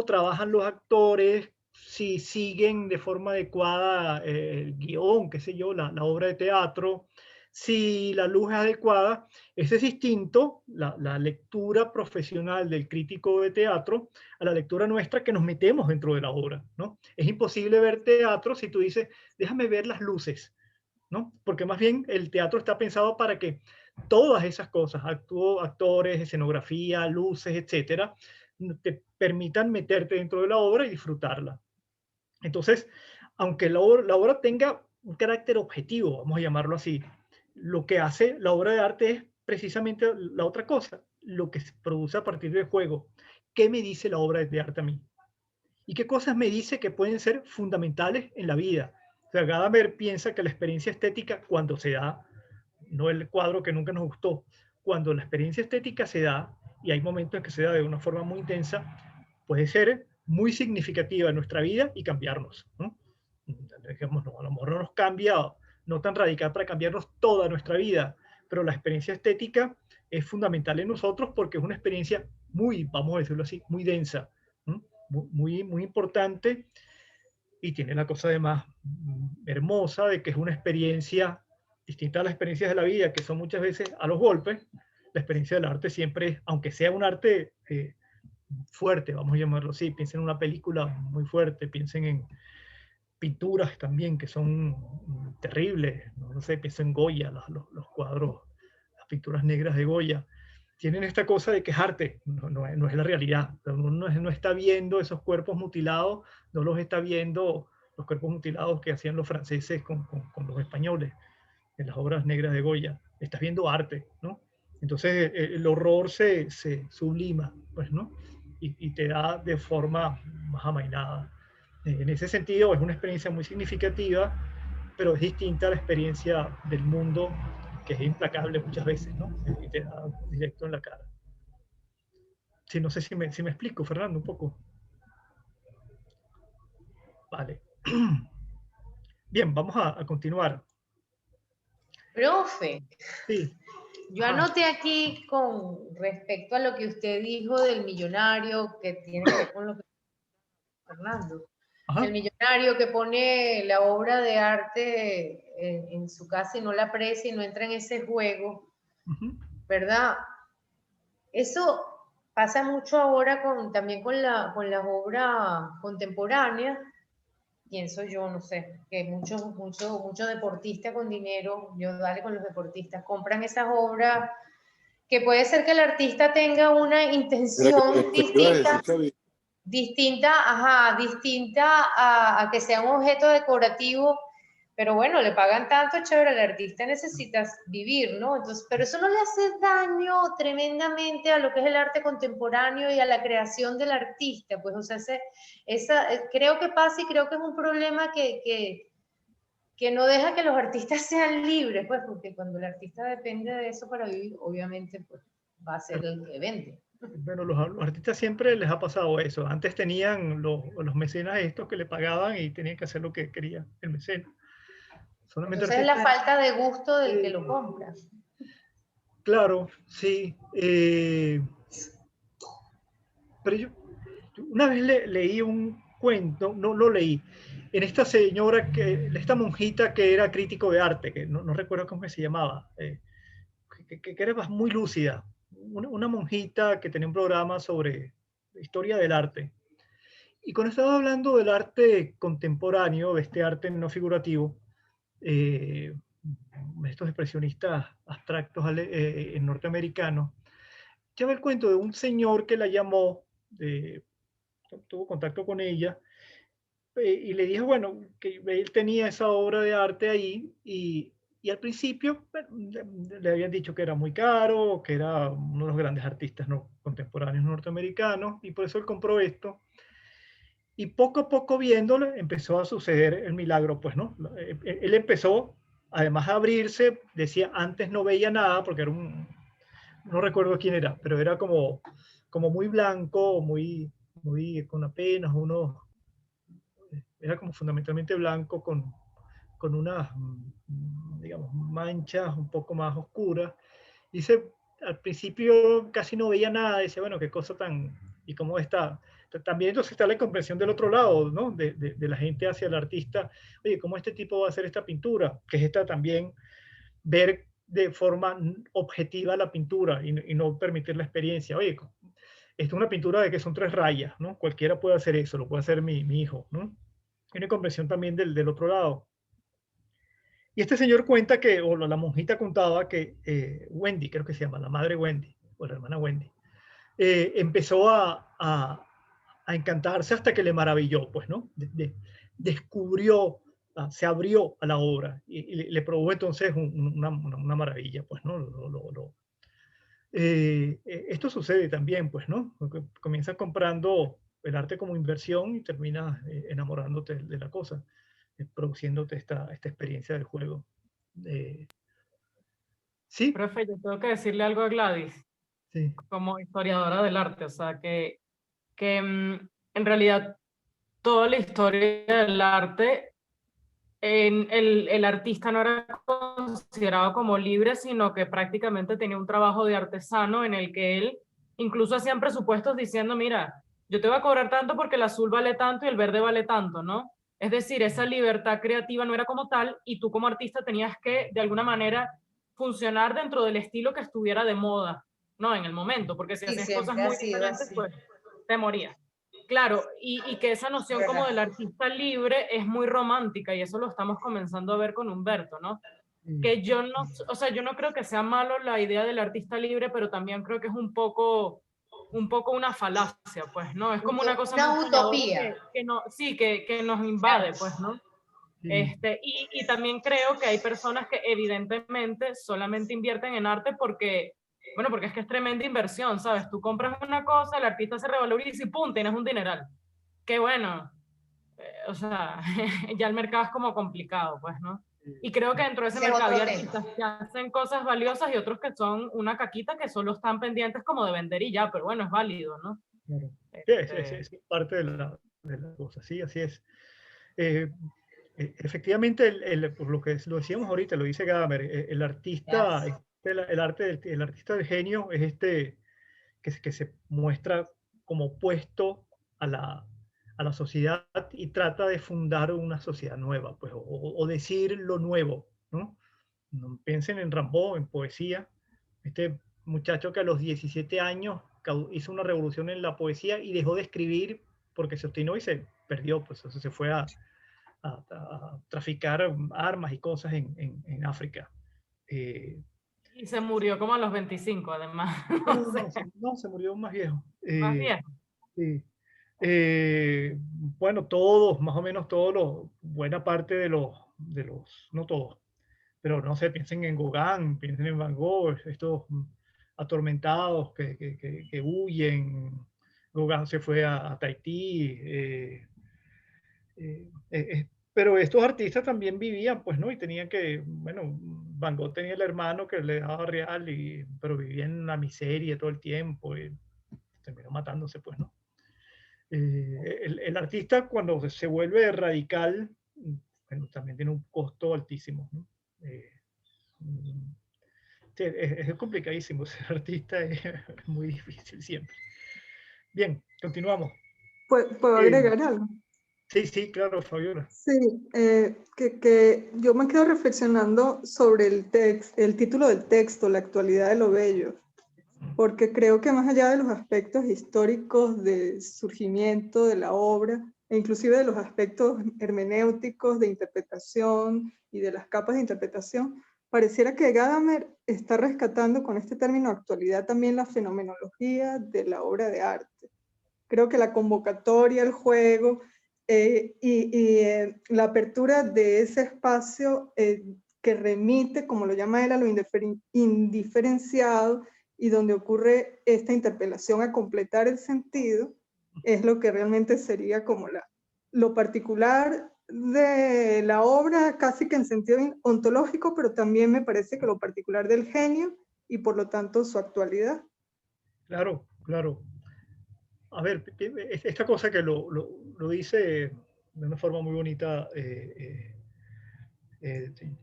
A: trabajan los actores, si siguen de forma adecuada el guión, qué sé yo, la obra de teatro, si la luz es adecuada. Ese es distinto, la lectura profesional del crítico de teatro, a la lectura nuestra que nos metemos dentro de la obra, ¿no? Es imposible ver teatro si tú dices, déjame ver las luces, ¿no? Porque más bien el teatro está pensado para que todas esas cosas, actores, escenografía, luces, etcétera, te permitan meterte dentro de la obra y disfrutarla. Entonces, aunque la obra tenga un carácter objetivo, vamos a llamarlo así, lo que hace la obra de arte es precisamente la otra cosa, lo que se produce a partir del juego. ¿Qué me dice la obra de arte a mí? ¿Y qué cosas me dice que pueden ser fundamentales en la vida? O sea, Gadamer piensa que la experiencia estética, cuando se da, no el cuadro que nunca nos gustó, cuando la experiencia estética se da, y hay momentos en que se da de una forma muy intensa, puede ser muy significativa en nuestra vida y cambiarnos, ¿no? Digamos, no, a lo mejor no nos cambia, no tan radical para cambiarnos toda nuestra vida, pero la experiencia estética es fundamental en nosotros porque es una experiencia muy, vamos a decirlo así, muy densa, ¿no? Muy importante, y tiene la cosa además hermosa de que es una experiencia distinta a las experiencias de la vida, que son muchas veces a los golpes. La experiencia del arte siempre es, aunque sea un arte fuerte, vamos a llamarlo así, piensen en una película muy fuerte, piensen en pinturas también que son terribles, no sé, piensen en Goya, los cuadros, las pinturas negras de Goya, tienen esta cosa de que es arte, no es la realidad. Uno no está viendo esos cuerpos mutilados, no los está viendo los cuerpos mutilados que hacían los franceses con los españoles en las obras negras de Goya. Estás viendo arte, ¿no? Entonces el horror se sublima, pues, ¿no? Y te da de forma más amainada. En ese sentido es una experiencia muy significativa, pero es distinta a la experiencia del mundo, que es implacable muchas veces, ¿no? Y te da directo en la cara. Sí, no sé si me explico, Fernando, un poco. Vale. Bien, vamos a continuar.
C: Profe,
A: sí.
C: Yo anoté aquí con respecto a lo que usted dijo del millonario, que tiene que ver con lo que Fernando.
A: Ajá.
C: El millonario que pone la obra de arte en su casa y no la aprecia y no entra en ese juego, ¿verdad? Eso pasa mucho ahora también con las obras contemporáneas. Pienso yo, no sé, que muchos deportistas con dinero, yo dale con los deportistas, compran esas obras, que puede ser que el artista tenga una intención distinta a que sea un objeto decorativo, pero bueno, le pagan tanto, chévere, el artista necesita vivir, ¿no? Entonces, pero eso no le hace daño tremendamente a lo que es el arte contemporáneo y a la creación del artista, pues, o sea, creo que pasa y creo que es un problema que no deja que los artistas sean libres, pues, porque cuando el artista depende de eso para vivir, obviamente, pues, va a ser el que vende.
A: Bueno, los artistas siempre les ha pasado eso. Antes tenían los mecenas estos que le pagaban y tenían que hacer lo que quería el mecena.
C: Solamente entonces es la falta de gusto del que lo compra.
A: Claro, sí. Pero yo una vez leí un cuento, no lo leí, en esta señora, esta monjita que era crítico de arte, que no recuerdo cómo se llamaba, que era muy lúcida, una monjita que tenía un programa sobre historia del arte. Y cuando estaba hablando del arte contemporáneo, de este arte no figurativo, estos expresionistas abstractos norteamericanos, echaba el cuento de un señor que la llamó, tuvo contacto con ella, y le dijo, bueno, que él tenía esa obra de arte ahí, y al principio bueno, le habían dicho que era muy caro, que era uno de los grandes artistas contemporáneos norteamericanos, y por eso él compró esto. Y poco a poco viéndolo, empezó a suceder el milagro, pues, ¿no? Él empezó, además, a abrirse, decía, antes no veía nada, porque era no recuerdo quién era, pero era como muy blanco, muy con apenas era como fundamentalmente blanco, con unas, digamos, manchas un poco más oscuras. Dice, al principio casi no veía nada, decía, bueno, qué cosa tan, y cómo está. También entonces está la incomprensión del otro lado, ¿no? De la gente hacia el artista. Oye, ¿cómo este tipo va a hacer esta pintura? Que es esta también, ver de forma objetiva la pintura y no permitir la experiencia. Oye, esto es una pintura de que son 3 rayas, ¿no? Cualquiera puede hacer eso, lo puede hacer mi hijo, ¿no? Hay una comprensión también del otro lado. Y este señor cuenta que, o la monjita contaba que Wendy, creo que se llama, la madre Wendy, o la hermana Wendy, empezó a encantarse hasta que le maravilló, pues, ¿no? Descubrió, se abrió a la obra y le probó entonces una maravilla, pues, ¿no? Esto sucede también, pues, ¿no? Porque comienzas comprando el arte como inversión y terminas enamorándote de la cosa, produciéndote esta experiencia del juego. Sí,
E: Profe, yo tengo que decirle algo a Gladys,
A: sí,
E: como historiadora del arte, o sea, que en realidad toda la historia del arte, el artista no era considerado como libre, sino que prácticamente tenía un trabajo de artesano en el que él incluso hacían presupuestos diciendo, mira, yo te voy a cobrar tanto porque el azul vale tanto y el verde vale tanto, ¿no? Es decir, esa libertad creativa no era como tal y tú como artista tenías que, de alguna manera, funcionar dentro del estilo que estuviera de moda, ¿no? En el momento, porque si
C: Sí,
E: hacías cosas
C: siempre ha
E: muy
C: sido
E: diferentes,
C: así.
E: pues te morías. Claro, y que esa noción como del artista libre es muy romántica y eso lo estamos comenzando a ver con Humberto, ¿no? Que yo no, o sea, yo no creo que sea malo la idea del artista libre, pero también creo que es un poco una falacia, pues, ¿no? Es como una cosa
C: Una
E: muy soñadora
C: utopía.
E: que no, sí, que nos invade, pues, ¿no? Y también creo que hay personas que evidentemente solamente invierten en arte porque, bueno, porque es que es tremenda inversión, ¿sabes? Tú compras una cosa, el artista se revaloriza y ¡pum! Tienes un dineral. Qué bueno. O sea, ya el mercado es como complicado, pues, ¿no? Y creo que dentro de ese
C: Ese es
E: mercado hay
C: otro tema.
E: artistas que hacen cosas valiosas y otros que son una caquita que solo están pendientes como de vender y ya, pero bueno, es válido, ¿no?
A: claro. Es parte de la cosa, sí, así es. Efectivamente, por lo que lo decíamos ahorita, lo dice Gadamer, el artista,
C: Gracias.
A: el artista del genio es este que se muestra como opuesto a la sociedad y trata de fundar una sociedad nueva, pues, o decir lo nuevo, ¿no? No piensen en Rimbaud, en poesía, este muchacho que a los 17 años hizo una revolución en la poesía y dejó de escribir porque se obstinó y se perdió, pues, o sea, se fue a traficar armas y cosas en África.
E: Y se murió como a los 25, además.
A: No, se murió más viejo.
E: Más bien.
A: Sí. Bueno, todos, más o menos todos buena parte de los, no todos, pero no sé, piensen en Gauguin, piensen en Van Gogh, estos atormentados que huyen. Gauguin se fue a Tahití. Pero estos artistas también vivían, pues, ¿no? Y tenían que, bueno, Van Gogh tenía el hermano que le daba real, pero vivía en la miseria todo el tiempo y terminó matándose, pues, ¿no? El artista cuando se vuelve radical, bueno, también tiene un costo altísimo, ¿no? Sí, es complicadísimo ser artista, es muy difícil siempre. Bien, continuamos.
B: ¿Puedo agregar algo?
A: Sí, sí, claro, Fabiola.
H: Sí, que yo me quedo reflexionando sobre el título del texto, La actualidad de lo bello, porque creo que más allá de los aspectos históricos del surgimiento de la obra, e inclusive de los aspectos hermenéuticos de interpretación y de las capas de interpretación, pareciera que Gadamer está rescatando con este término actualidad también la fenomenología de la obra de arte. Creo que la convocatoria, el juego la apertura de ese espacio que remite, como lo llama él, a lo indiferenciado y donde ocurre esta interpelación a completar el sentido, es lo que realmente sería como lo particular de la obra, casi que en sentido ontológico, pero también me parece que lo particular del genio y por lo tanto su actualidad.
A: Claro, claro. A ver, esta cosa que lo dice de una forma muy bonita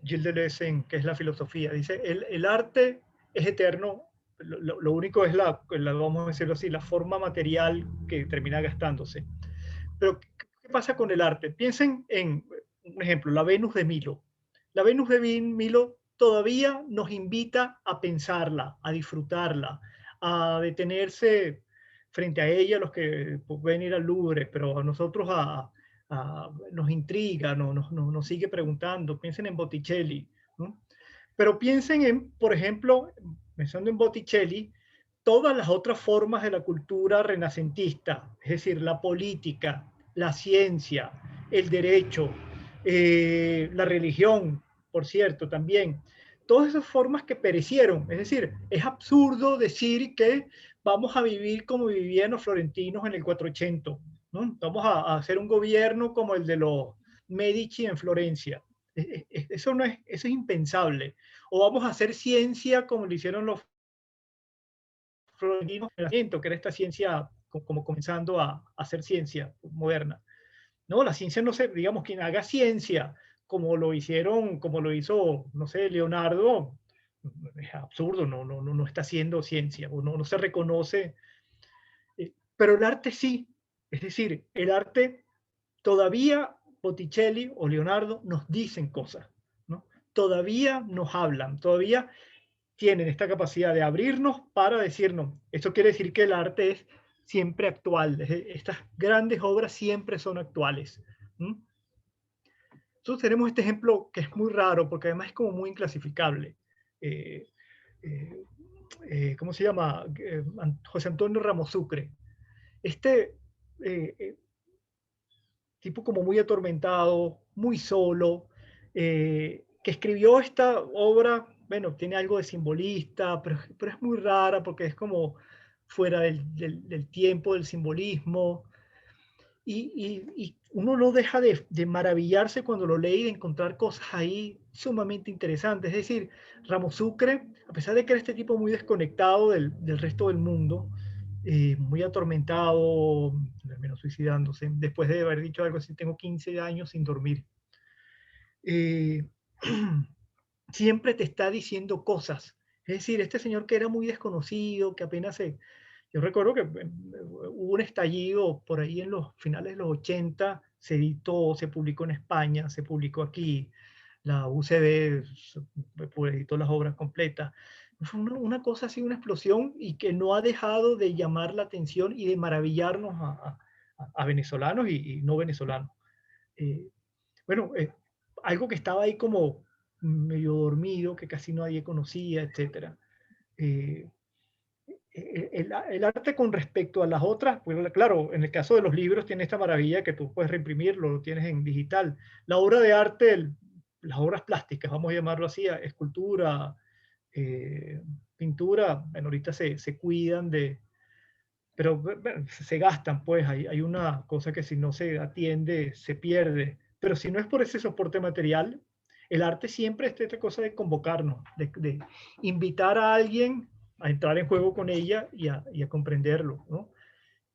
A: Gilles Deleuze, que es la filosofía. Dice, el arte es eterno, lo único es vamos a decirlo así, la forma material que termina gastándose. Pero, ¿qué pasa con el arte? Piensen en, un ejemplo, la Venus de Milo. La Venus de Milo todavía nos invita a pensarla, a disfrutarla, a detenerse frente a ella, los que pueden ir al Louvre, pero a nosotros nos intriga, nos sigue preguntando. Piensen en Botticelli, ¿no? Pero piensen en, por ejemplo, pensando en Botticelli, todas las otras formas de la cultura renacentista, es decir, la política, la ciencia, el derecho, la religión, por cierto, también. Todas esas formas que perecieron. Es decir, es absurdo decir que vamos a vivir como vivían los florentinos en el 480, ¿no? Vamos a hacer un gobierno como el de los Medici en Florencia. Eso es impensable. O vamos a hacer ciencia como lo hicieron los florentinos, que era esta ciencia como comenzando a hacer ciencia moderna. No, la ciencia no se, digamos, quien haga ciencia como lo hicieron, como lo hizo, no sé, Leonardo, es absurdo, no está haciendo ciencia, o no se reconoce. Pero el arte sí, es decir, el arte todavía Botticelli o Leonardo nos dicen cosas, ¿no? Todavía nos hablan, todavía tienen esta capacidad de abrirnos para decirnos. Esto quiere decir que el arte es siempre actual. Estas grandes obras siempre son actuales. Entonces tenemos este ejemplo que es muy raro porque además es como muy inclasificable. ¿Cómo se llama? José Antonio Ramos Sucre. Este tipo como muy atormentado, muy solo, que escribió esta obra, bueno, tiene algo de simbolista, pero es muy rara porque es como fuera del tiempo, del simbolismo, y uno no deja de maravillarse cuando lo lee y de encontrar cosas ahí sumamente interesantes. Es decir, Ramos Sucre, a pesar de que era este tipo muy desconectado del resto del mundo, muy atormentado, al menos suicidándose, después de haber dicho algo así, tengo 15 años sin dormir. Siempre te está diciendo cosas. Es decir, este señor que era muy desconocido, que apenas se... Yo recuerdo que hubo un estallido por ahí en los finales de los 80, se editó, se publicó en España, se publicó aquí, la UCB editó las obras completas. Fue una cosa así, una explosión, y que no ha dejado de llamar la atención y de maravillarnos a venezolanos y no venezolanos. Bueno, algo que estaba ahí como medio dormido, que casi nadie conocía, etc. El arte con respecto a las otras, pues claro, en el caso de los libros tiene esta maravilla que tú puedes reimprimirlo, lo tienes en digital. La obra de arte, las obras plásticas, vamos a llamarlo así, escultura, pintura, bueno, ahorita se cuidan pero bueno, se gastan, pues hay una cosa que si no se atiende, se pierde. Pero si no es por ese soporte material, el arte siempre es esta cosa de convocarnos, de invitar a alguien a entrar en juego con ella y a comprenderlo, ¿no?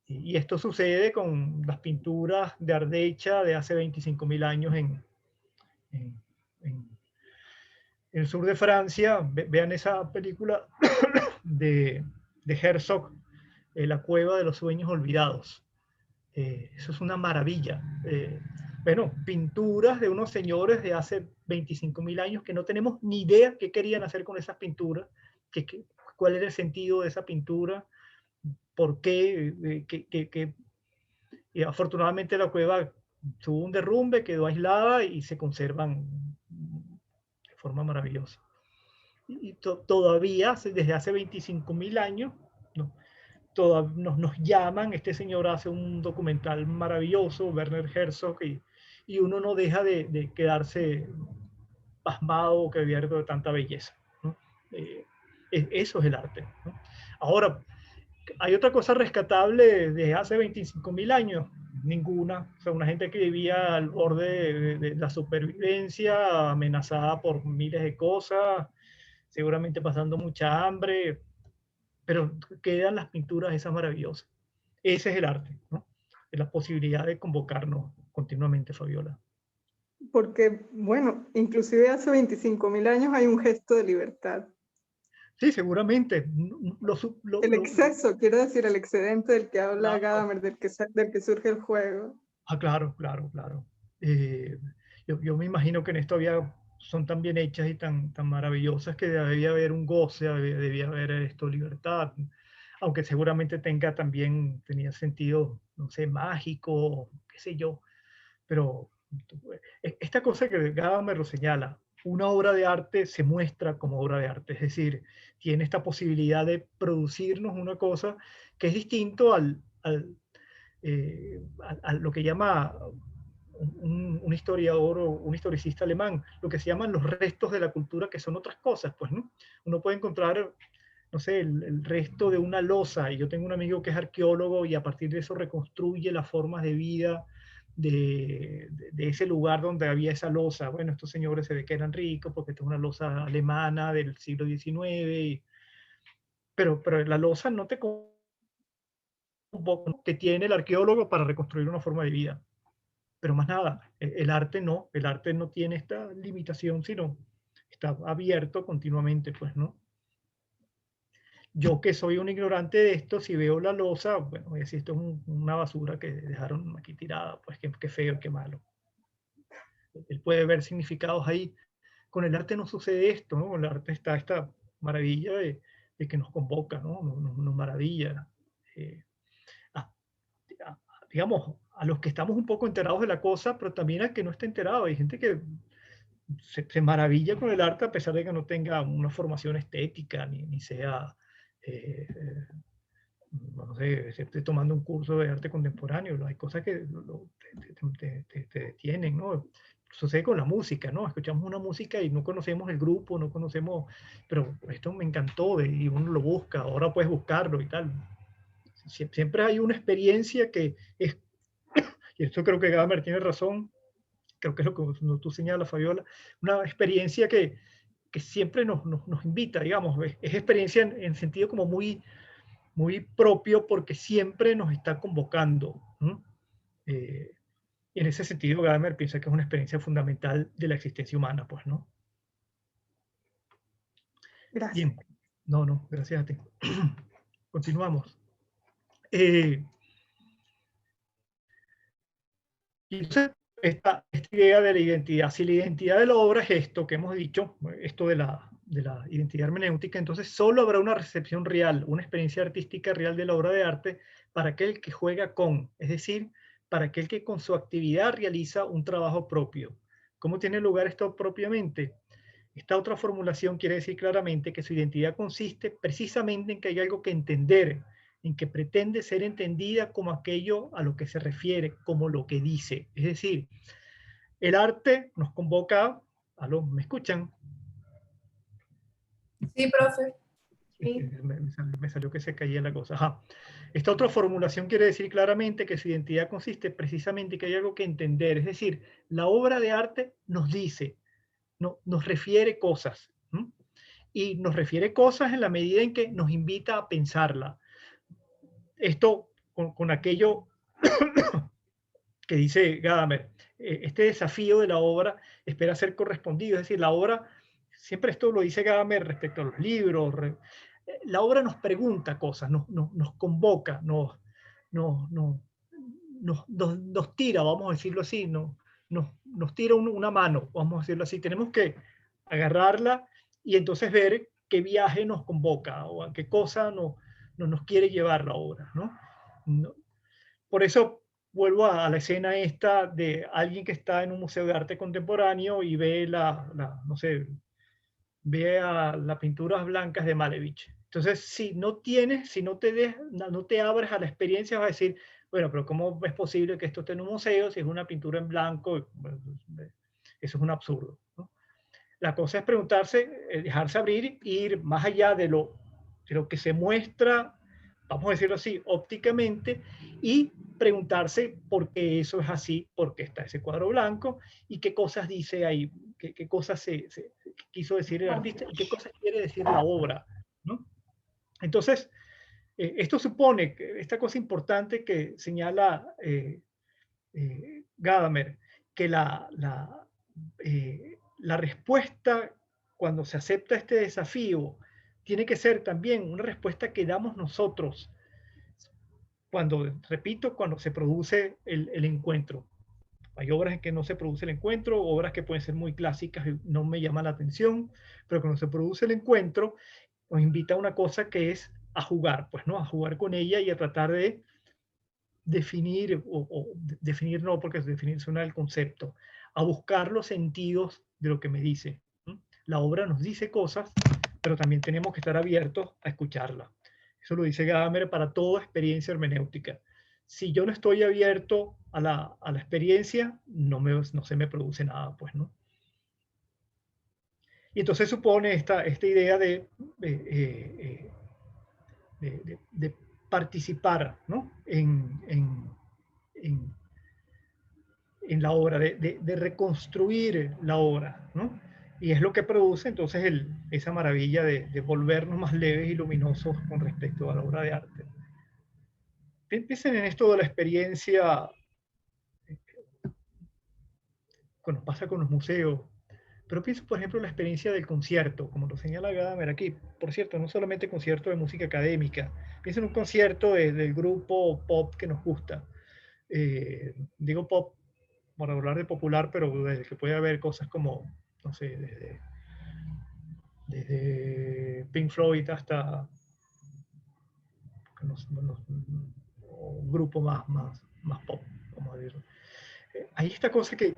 A: Y esto sucede con las pinturas de Ardèche de hace 25.000 años en el sur de Francia. Vean esa película de Herzog, La cueva de los sueños olvidados. Eso es una maravilla. Bueno, pinturas de unos señores de hace 25.000 años que no tenemos ni idea qué querían hacer con esas pinturas, cuál era el sentido de esa pintura, por qué, y afortunadamente la cueva tuvo un derrumbe, quedó aislada y se conservan de forma maravillosa. Y todavía, desde hace 25.000 años, ¿no? Nos llaman, este señor hace un documental maravilloso, Werner Herzog, y uno no deja de quedarse pasmado, que abierto de tanta belleza, ¿no? Eso es el arte, ¿no? Ahora, ¿hay otra cosa rescatable de hace 25.000 años? Ninguna. O sea, una gente que vivía al borde de la supervivencia, amenazada por miles de cosas, seguramente pasando mucha hambre, pero quedan las pinturas esas maravillosas. Ese es el arte, ¿no? Es la posibilidad de convocarnos continuamente, Fabiola.
H: Porque, bueno, inclusive hace 25.000 años hay un gesto de libertad.
A: Sí, seguramente.
H: El exceso, quiero decir, el excedente del que habla
A: Claro.
H: Gadamer, del que surge el juego.
A: Ah, claro, claro, claro. Yo me imagino que en esto son tan bien hechas y tan maravillosas que debía haber un goce, debía haber esto, libertad, aunque seguramente tenía sentido, no sé, mágico, qué sé yo, pero esta cosa que Gadamer lo señala, una obra de arte se muestra como obra de arte, es decir, tiene esta posibilidad de producirnos una cosa que es distinto a lo que llama un historiador o un historicista alemán, lo que se llaman los restos de la cultura, que son otras cosas, pues, ¿no? Uno puede encontrar, no sé, el resto de una losa, y yo tengo un amigo que es arqueólogo y a partir de eso reconstruye las formas de vida de ese lugar donde había esa losa. Bueno, estos señores se ve que eran ricos porque esta es una losa alemana del siglo XIX, pero la losa no te que tiene el arqueólogo para reconstruir una forma de vida. Pero más nada, el arte no tiene esta limitación, sino está abierto continuamente, pues, ¿no? Yo que soy un ignorante de esto, si veo la losa, bueno, voy a decir, esto es una basura que dejaron aquí tirada, pues qué feo, qué malo. Él puede ver significados ahí. Con el arte no sucede esto, ¿no? Con el arte está esta maravilla de que nos convoca, ¿no? Nos maravilla. Digamos, a los que estamos un poco enterados de la cosa, pero también al que no está enterado. Hay gente que se maravilla con el arte a pesar de que no tenga una formación estética, ni sea, no sé, esté tomando un curso de arte contemporáneo. Hay cosas que te detienen, ¿no? Sucede con la música, ¿no? Escuchamos una música y no conocemos el grupo, no conocemos, pero esto me encantó y uno lo busca, ahora puedes buscarlo y tal. Siempre hay una experiencia que es, y esto creo que Gadamer tiene razón, creo que es lo que tú señalas, Fabiola, una experiencia que siempre nos invita, digamos, es experiencia en sentido como muy propio porque siempre nos está convocando. Y en ese sentido, Gadamer piensa que es una experiencia fundamental de la existencia humana, pues, ¿no?
H: Gracias.
A: Bien. No, gracias a ti. Continuamos. Y entonces, esta idea de la identidad, si la identidad de la obra es esto que hemos dicho, esto de la identidad hermenéutica, entonces solo habrá una recepción real, una experiencia artística real de la obra de arte para aquel que juega con, es decir, para aquel que con su actividad realiza un trabajo propio. ¿Cómo tiene lugar esto propiamente? Esta otra formulación quiere decir claramente que su identidad consiste precisamente en que hay algo que entender, en que pretende ser entendida como aquello a lo que se refiere, como lo que dice. Es decir, el arte nos convoca, ¿aló? ¿Me escuchan?
F: Sí, profe. Sí.
A: Me salió que se caía la cosa. Ajá. Esta otra formulación quiere decir claramente que su identidad consiste precisamente en que hay algo que entender. Es decir, la obra de arte nos dice, nos refiere cosas. Y nos refiere cosas en la medida en que nos invita a pensarla. Esto con aquello que dice Gadamer, este desafío de la obra espera ser correspondido, es decir, la obra, siempre esto lo dice Gadamer respecto a los libros, la obra nos pregunta cosas, nos convoca, nos nos tira, vamos a decirlo así, nos tira una mano, vamos a decirlo así. Tenemos que agarrarla y entonces ver qué viaje nos convoca o a qué cosa nos quiere llevar la obra, ¿no? Por eso vuelvo a la escena esta de alguien que está en un museo de arte contemporáneo y ve no sé, ve a las pinturas blancas de Malevich. Entonces, si no te abres a la experiencia, vas a decir, bueno, pero ¿cómo es posible que esto esté en un museo si es una pintura en blanco? Bueno, eso es un absurdo, ¿no? La cosa es preguntarse, dejarse abrir e ir más allá de lo que se muestra, vamos a decirlo así, ópticamente, y preguntarse por qué eso es así, por qué está ese cuadro blanco y qué cosas dice ahí, qué cosas se quiso decir el artista y qué cosas quiere decir la obra, ¿no? Entonces, esto supone que esta cosa importante que señala Gadamer, que la respuesta cuando se acepta este desafío tiene que ser también una respuesta que damos nosotros repito, cuando se produce el encuentro. Hay obras en que no se produce el encuentro, obras que pueden ser muy clásicas y no me llaman la atención, pero cuando se produce el encuentro nos invita a una cosa que es a jugar, pues, ¿no? A jugar con ella y a tratar de definir, definir no, porque definir suena el concepto, a buscar los sentidos de lo que me dice. La obra nos dice cosas, pero también tenemos que estar abiertos a escucharla. Eso lo dice Gadamer para toda experiencia hermenéutica. Si yo no estoy abierto a la experiencia, no se me produce nada, pues, ¿no? Y entonces supone esta idea de participar, ¿no? en la obra, de reconstruir la obra, ¿no? Y es lo que produce entonces esa maravilla de volvernos más leves y luminosos con respecto a la obra de arte. Piensen en esto de la experiencia, cuando pasa con los museos, pero piensen, por ejemplo, en la experiencia del concierto, como lo señala Gadamer aquí. Por cierto, no solamente concierto de música académica, piensen en un concierto del grupo pop que nos gusta. Digo pop por hablar de popular, pero desde que puede haber cosas como, no sé, desde Pink Floyd hasta un grupo más pop, vamos a decirlo. Hay esta cosa que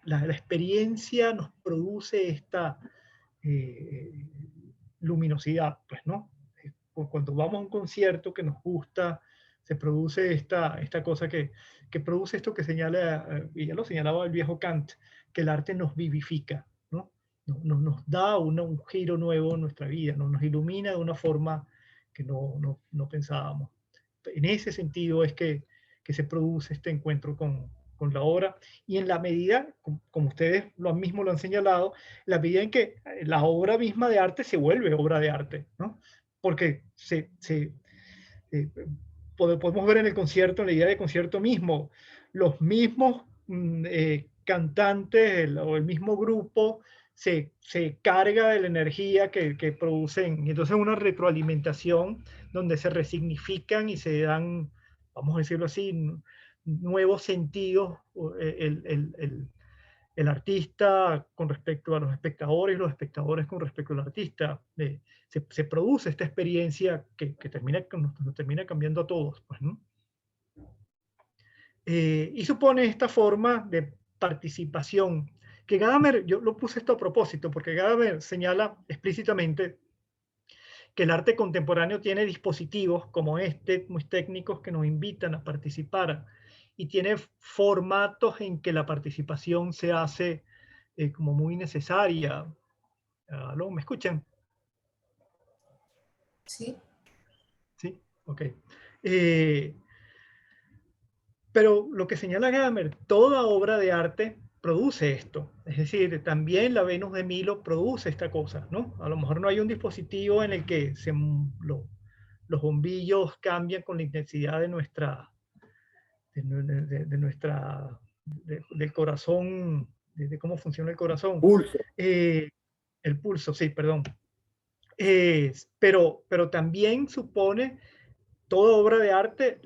A: la experiencia nos produce esta luminosidad, pues, ¿no? Cuando vamos a un concierto que nos gusta, se produce esta cosa que produce esto que señala, y ya lo señalaba el viejo Kant, que el arte nos vivifica, ¿no? Nos da un giro nuevo en nuestra vida, nos ilumina de una forma que no pensábamos. En ese sentido es que se produce este encuentro con la obra, y en la medida, como ustedes mismo lo han señalado, la medida en que la obra misma de arte se vuelve obra de arte, ¿no? Porque podemos ver en el concierto, en la idea de concierto mismo, los mismos cantantes o el mismo grupo se carga de la energía que producen, y entonces una retroalimentación donde se resignifican y se dan, vamos a decirlo así, nuevos sentidos, el artista con respecto a los espectadores con respecto al artista. Se produce esta experiencia que nos termina cambiando a todos, pues, ¿no? Y supone esta forma de participación, que Gadamer, yo lo puse esto a propósito, porque Gadamer señala explícitamente que el arte contemporáneo tiene dispositivos como este, muy técnicos, que nos invitan a participar, y tiene formatos en que la participación se hace como muy necesaria. ¿Aló? ¿Me escuchan?
F: Sí.
A: Sí, ok. Pero lo que señala Gadamer, toda obra de arte produce esto. Es decir, también la Venus de Milo produce esta cosa, ¿no? A lo mejor no hay un dispositivo en el que los bombillos cambian con la intensidad de del corazón, de cómo funciona el corazón.
G: Pulso.
A: El pulso, sí, perdón. Pero también supone toda obra de arte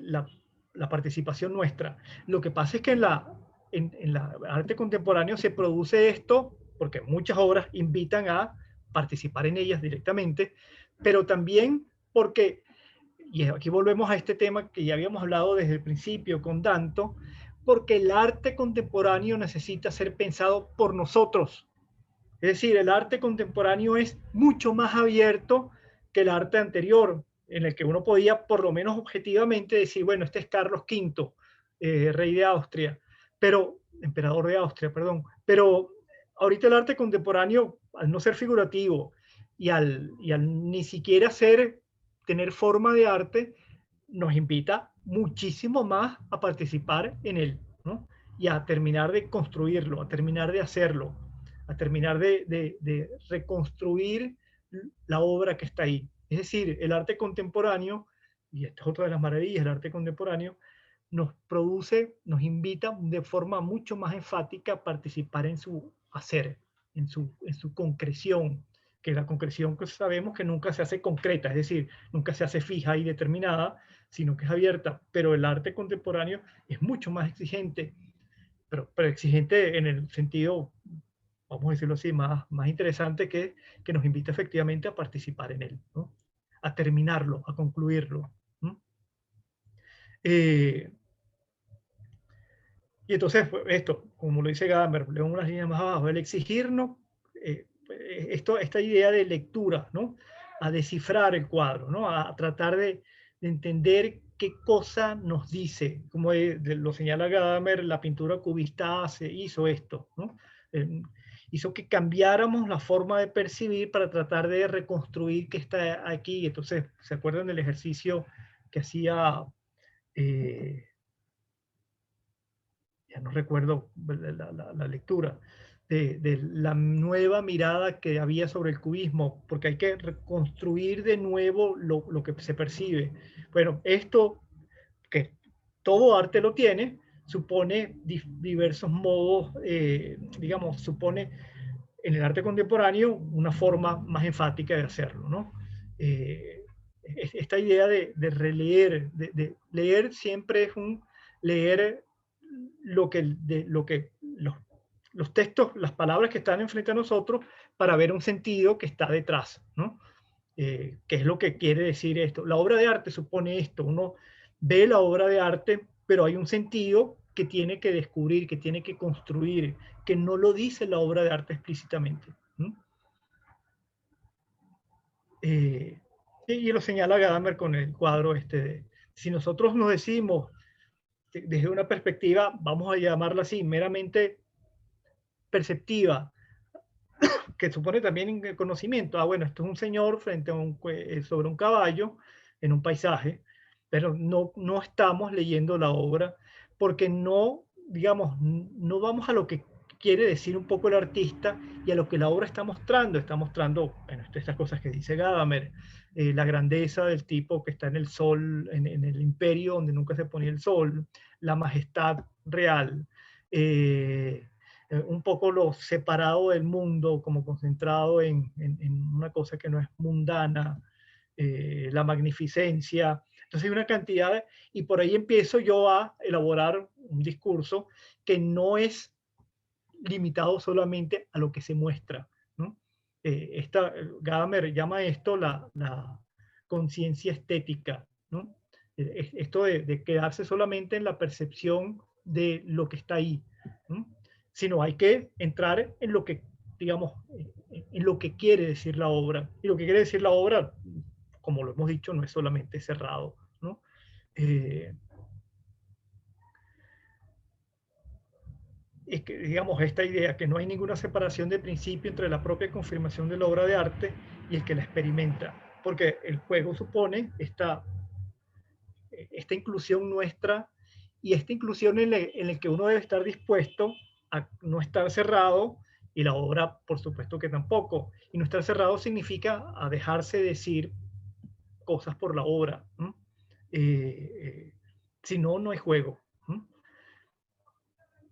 A: la participación nuestra. Lo que pasa es que en la arte contemporáneo se produce esto porque muchas obras invitan a participar en ellas directamente, pero también porque, y aquí volvemos a este tema que ya habíamos hablado desde el principio con Danto, porque el arte contemporáneo necesita ser pensado por nosotros. Es decir, el arte contemporáneo es mucho más abierto que el arte anterior, en el que uno podía por lo menos objetivamente decir, bueno, este es Carlos V, rey de Austria, pero, emperador de Austria, perdón, pero ahorita el arte contemporáneo, al no ser figurativo y al ni siquiera tener forma de arte, nos invita muchísimo más a participar en él, ¿no? Y a terminar de construirlo, a terminar de hacerlo, a terminar de reconstruir la obra que está ahí. Es decir, el arte contemporáneo, y esta es otra de las maravillas del arte contemporáneo, nos produce, nos invita de forma mucho más enfática a participar en su hacer, en su concreción, que la concreción que sabemos que nunca se hace concreta, es decir, nunca se hace fija y determinada, sino que es abierta, pero el arte contemporáneo es mucho más exigente, pero exigente en el sentido, vamos a decirlo así, más interesante, que nos invita efectivamente a participar en él, ¿no? A terminarlo, a concluirlo. ¿No? Y entonces, esto, como lo dice Gadamer, leo unas líneas más abajo, el exigirnos, esta idea de lectura, ¿no? A descifrar el cuadro, ¿no? A tratar de entender qué cosa nos dice, como lo señala Gadamer, la pintura cubista hizo esto, ¿no? Hizo que cambiáramos la forma de percibir para tratar de reconstruir qué está aquí. Entonces, ¿se acuerdan del ejercicio que hacía, ya no recuerdo la lectura, de la nueva mirada que había sobre el cubismo, porque hay que reconstruir de nuevo lo que se percibe? Bueno, esto, que todo arte lo tiene, supone diversos modos, digamos, supone en el arte contemporáneo una forma más enfática de hacerlo, ¿no? Esta idea de releer, de leer siempre es leer los textos, las palabras que están enfrente a nosotros, para ver un sentido que está detrás, ¿no? ¿Qué es lo que quiere decir esto? La obra de arte supone esto, uno ve la obra de arte, pero hay un sentido que tiene que descubrir, que tiene que construir, que no lo dice la obra de arte explícitamente. Y lo señala Gadamer con el cuadro si nosotros nos decimos desde una perspectiva, vamos a llamarla así, meramente perceptiva, que supone también conocimiento. Bueno, esto es un señor frente a sobre un caballo en un paisaje, pero no estamos leyendo la obra porque no, digamos, no vamos a lo que quiere decir un poco el artista y a lo que la obra está mostrando. Está mostrando, bueno, estas cosas que dice Gadamer, la grandeza del tipo que está en el sol, en el imperio donde nunca se ponía el sol, la majestad real, un poco lo separado del mundo, como concentrado en una cosa que no es mundana, la magnificencia. Entonces hay una cantidad, y por ahí empiezo yo a elaborar un discurso que no es limitado solamente a lo que se muestra, ¿no? Gadamer llama esto la conciencia estética, ¿no? Esto de quedarse solamente en la percepción de lo que está ahí, ¿no? Sino hay que entrar en lo que, digamos, en lo que quiere decir la obra. Y lo que quiere decir la obra, como lo hemos dicho, no es solamente cerrado, ¿no? Es que, digamos, esta idea que no hay ninguna separación de principio entre la propia confirmación de la obra de arte y el que la experimenta, porque el juego supone esta inclusión nuestra, y esta inclusión en el que uno debe estar dispuesto a no estar cerrado, y la obra por supuesto que tampoco. Y no estar cerrado significa a dejarse decir cosas por la obra, ¿no? Si no, no hay juego, ¿no?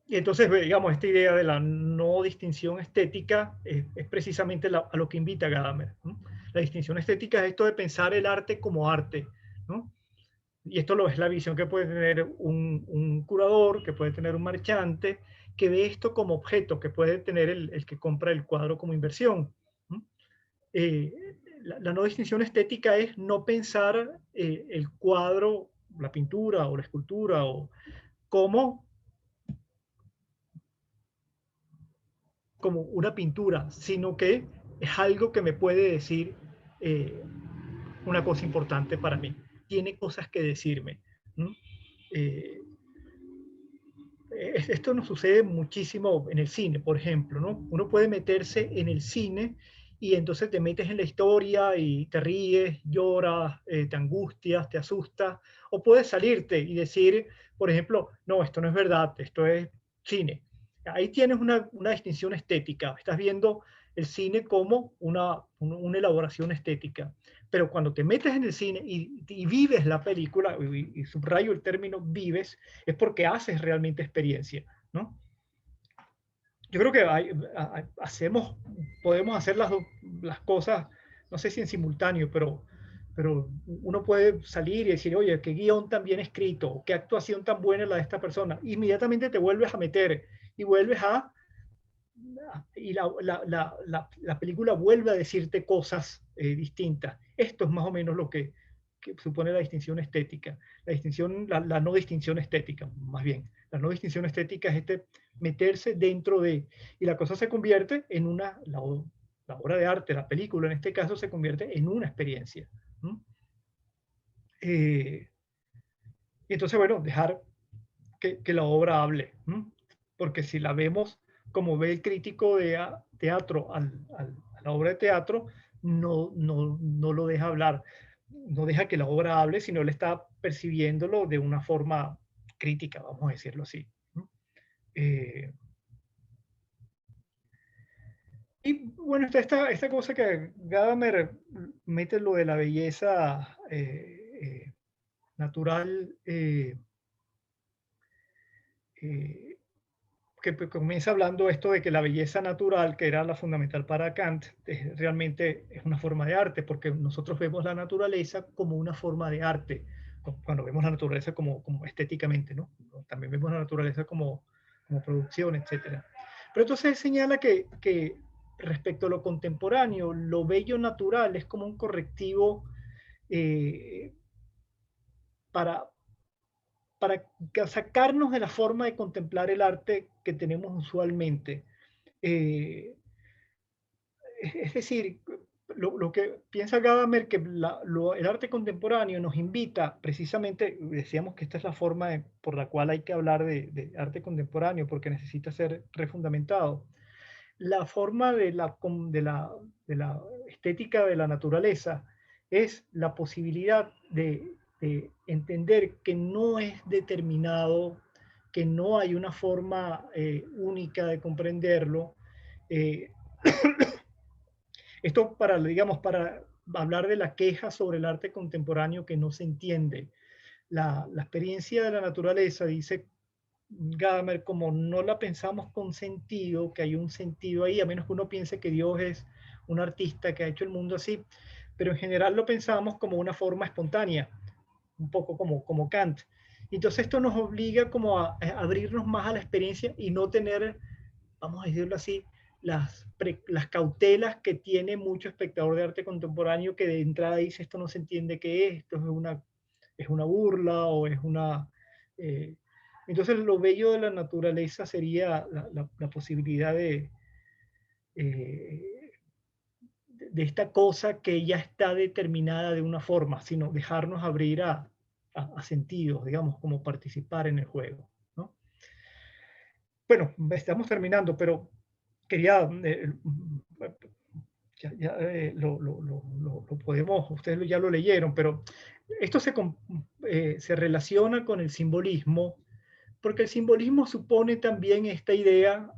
A: Y entonces, digamos, esta idea de la no distinción estética es precisamente a lo que invita Gadamer, ¿no? La distinción estética es esto de pensar el arte como arte, ¿no? y esto es la visión que puede tener un curador, que puede tener un marchante, que ve esto como objeto, que puede tener el que compra el cuadro como inversión. La no distinción estética es no pensar el cuadro, la pintura o la escultura como una pintura, sino que es algo que me puede decir una cosa importante para mí. Tiene cosas que decirme. Esto nos sucede muchísimo en el cine, por ejemplo, ¿no? Uno puede meterse en el cine y entonces te metes en la historia y te ríes, lloras, te angustias, te asustas, o puedes salirte y decir, por ejemplo, no, esto no es verdad, esto es cine. Ahí tienes una distinción estética, estás viendo el cine como una elaboración estética. Pero cuando te metes en el cine y vives la película, y subrayo el término vives, es porque haces realmente experiencia, ¿no? Yo creo que podemos hacer las cosas, no sé si en simultáneo, pero uno puede salir y decir, oye, qué guión tan bien escrito, qué actuación tan buena la de esta persona. Inmediatamente te vuelves a meter y vuelves y la película vuelve a decirte cosas distintas. Esto es más o menos lo que supone la distinción estética. La no distinción estética, más bien. La no distinción estética es meterse dentro de, y la cosa se convierte en la obra de arte, la película en este caso se convierte en una experiencia. Y entonces, bueno, dejar que la obra hable, porque si la vemos como ve el crítico de teatro a la obra de teatro, no lo deja hablar, no deja que la obra hable, sino él está percibiéndolo de una forma crítica, vamos a decirlo así. Y bueno, está esta cosa que Gadamer mete lo de la belleza natural, que comienza hablando esto de que la belleza natural, que era la fundamental para Kant, realmente es una forma de arte, porque nosotros vemos la naturaleza como una forma de arte, cuando vemos la naturaleza como estéticamente, ¿no? También vemos la naturaleza como producción, etc. Pero entonces señala que respecto a lo contemporáneo, lo bello natural es como un correctivo para sacarnos de la forma de contemplar el arte que tenemos usualmente. Es decir, lo que piensa Gadamer, que el arte contemporáneo nos invita precisamente, decíamos que esta es la forma por la cual hay que hablar de arte contemporáneo, porque necesita ser refundamentado. La forma de la estética de la naturaleza es la posibilidad de entender que no es determinado, que no hay una forma única de comprenderlo. Esto para hablar de la queja sobre el arte contemporáneo que no se entiende. La experiencia de la naturaleza, dice Gadamer, como no la pensamos con sentido, que hay un sentido ahí, a menos que uno piense que Dios es un artista que ha hecho el mundo así, pero en general lo pensamos como una forma espontánea, un poco como Kant. Entonces esto nos obliga como a abrirnos más a la experiencia y no tener, vamos a decirlo así, las cautelas que tiene mucho espectador de arte contemporáneo, que de entrada dice esto no se entiende qué es, esto es una burla o es una... entonces lo bello de la naturaleza sería la posibilidad de esta cosa que ya está determinada de una forma, sino dejarnos abrir a sentidos, digamos, como participar en el juego, ¿no? Bueno, estamos terminando, pero quería, lo podemos, ustedes ya lo leyeron, pero esto se relaciona con el simbolismo, porque el simbolismo supone también esta idea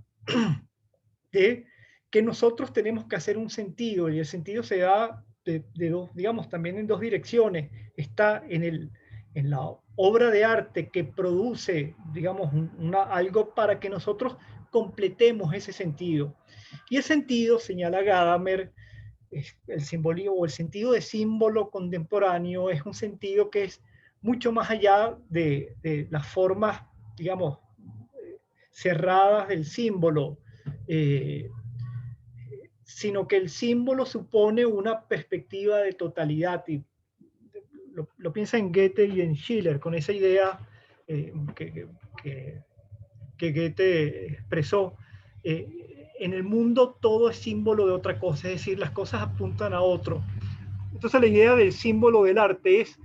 A: de que nosotros tenemos que hacer un sentido, y el sentido se da digamos, también en dos direcciones. Está en la obra de arte que produce, digamos, algo para que nosotros completemos ese sentido. Y el sentido, señala Gadamer, el simbolismo o el sentido de símbolo contemporáneo es un sentido que es mucho más allá de las formas, digamos, cerradas del símbolo, sino que el símbolo supone una perspectiva de totalidad. Y lo piensa en Goethe y en Schiller, con esa idea que Goethe expresó. En el mundo todo es símbolo de otra cosa, es decir, las cosas apuntan a otro. Entonces la idea del símbolo del arte es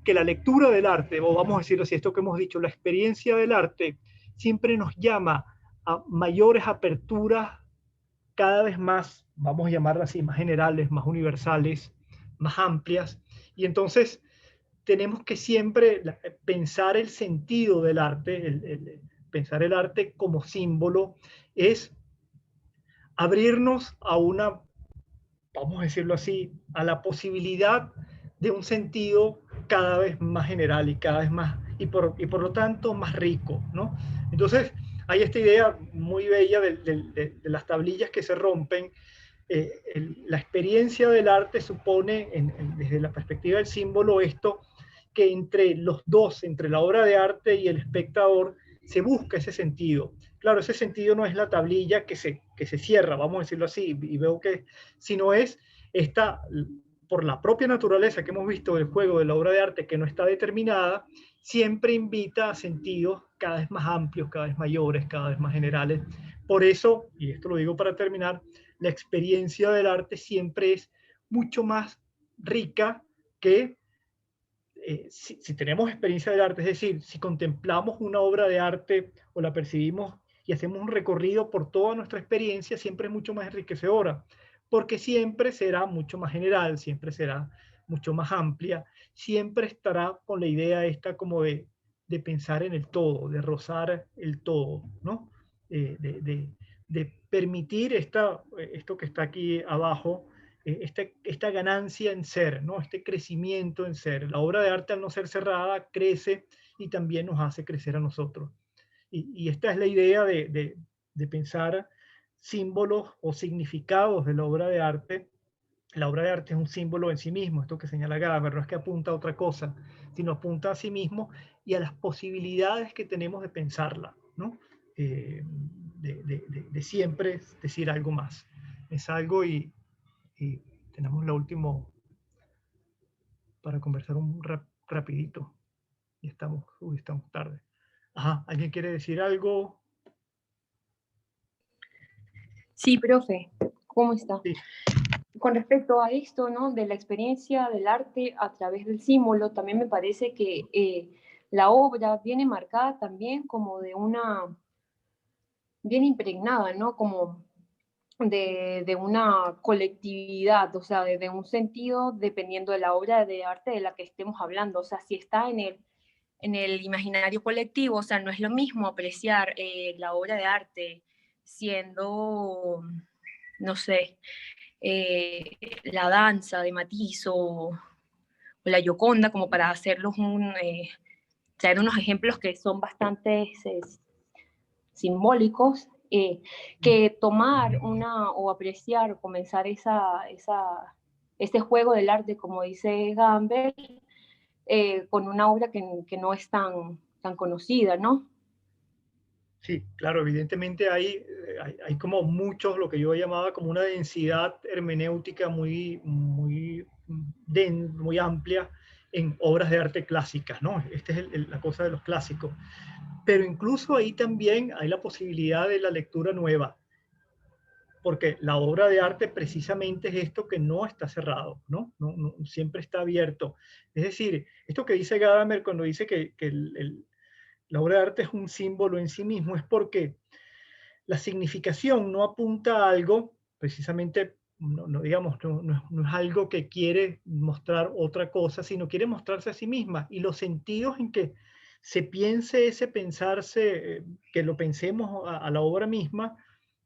A: que la lectura del arte, o vamos a decirlo así, esto que hemos dicho, la experiencia del arte, siempre nos llama a mayores aperturas, cada vez más, vamos a llamarlas así, más generales, más universales, más amplias. Y entonces tenemos que siempre pensar el sentido del arte, pensar el arte como símbolo, es abrirnos a una, vamos a decirlo así, a la posibilidad de un sentido cada vez más general y cada vez más, y por lo tanto más rico, ¿no? Entonces, hay esta idea muy bella de las tablillas que se rompen. La experiencia del arte supone, desde la perspectiva del símbolo, esto, que entre los dos, entre la obra de arte y el espectador, se busca ese sentido. Claro, ese sentido no es la tablilla que se cierra, vamos a decirlo así, y veo que, sino es esta, por la propia naturaleza que hemos visto del juego de la obra de arte, que no está determinada, siempre invita a sentidos cada vez más amplios, cada vez mayores, cada vez más generales. Por eso, y esto lo digo para terminar, la experiencia del arte siempre es mucho más rica que si tenemos experiencia del arte, es decir, si contemplamos una obra de arte o la percibimos y hacemos un recorrido por toda nuestra experiencia, siempre es mucho más enriquecedora, porque siempre será mucho más general, siempre será mucho más amplia, siempre estará con la idea esta como de pensar en el todo, de rozar el todo, ¿no? De permitir esto que está aquí abajo, esta ganancia en ser, ¿no? Este crecimiento en ser. La obra de arte, al no ser cerrada, crece y también nos hace crecer a nosotros. Y esta es la idea de pensar símbolos o significados de la obra de arte. La obra de arte es un símbolo en sí mismo, esto que señala Gadamer, no es que apunta a otra cosa, sino apunta a sí mismo y a las posibilidades que tenemos de pensarla, ¿no? De siempre decir algo más. Es algo y tenemos la última para conversar un rapidito. Y estamos tarde. Ajá, ¿alguien quiere decir algo?
D: Sí, profe, ¿cómo está?
A: Sí.
D: Con respecto a esto, ¿no? De la experiencia del arte a través del símbolo, también me parece que la obra viene marcada también como de una, bien impregnada, ¿no? Como de una colectividad, o sea, de un sentido dependiendo de la obra de arte de la que estemos hablando. O sea, si está en el imaginario colectivo, o sea, no es lo mismo apreciar la obra de arte siendo, no sé, la danza de Matisse o la Gioconda, como para hacerlos traer unos ejemplos que son bastante simbólicos, que tomar o apreciar o comenzar ese juego del arte, como dice Gamber, con una obra que no es tan conocida, ¿no?
A: Sí, claro, evidentemente hay como muchos, lo que yo llamaba como una densidad hermenéutica muy amplia en obras de arte clásicas, ¿no? Esta es la cosa de los clásicos. Pero incluso ahí también hay la posibilidad de la lectura nueva, porque la obra de arte precisamente es esto que no está cerrado, ¿no? No siempre está abierto. Es decir, esto que dice Gadamer cuando dice que la obra de arte es un símbolo en sí mismo, es porque la significación no apunta a algo, precisamente, digamos, no es algo que quiere mostrar otra cosa, sino quiere mostrarse a sí misma. Y los sentidos en que se piense ese pensarse, que lo pensemos a la obra misma,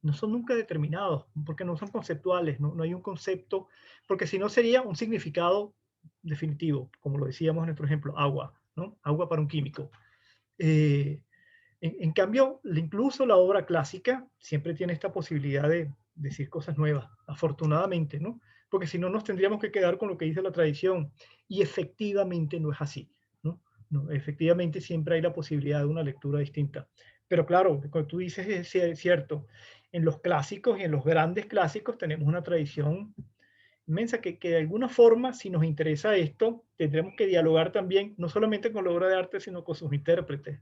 A: no son nunca determinados, porque no son conceptuales, no hay un concepto, porque si no sería un significado definitivo, como lo decíamos en nuestro ejemplo, agua, ¿no? Agua para un químico. En cambio, incluso la obra clásica siempre tiene esta posibilidad de decir cosas nuevas, afortunadamente, ¿no? Porque si no nos tendríamos que quedar con lo que dice la tradición, y efectivamente no es así, ¿no? ¿no? Efectivamente siempre hay la posibilidad de una lectura distinta. Pero claro, como tú dices, es cierto. En los clásicos y en los grandes clásicos tenemos una tradición inmensa que de alguna forma, si nos interesa esto, tendremos que dialogar también, no solamente con la obra de arte, sino con sus intérpretes.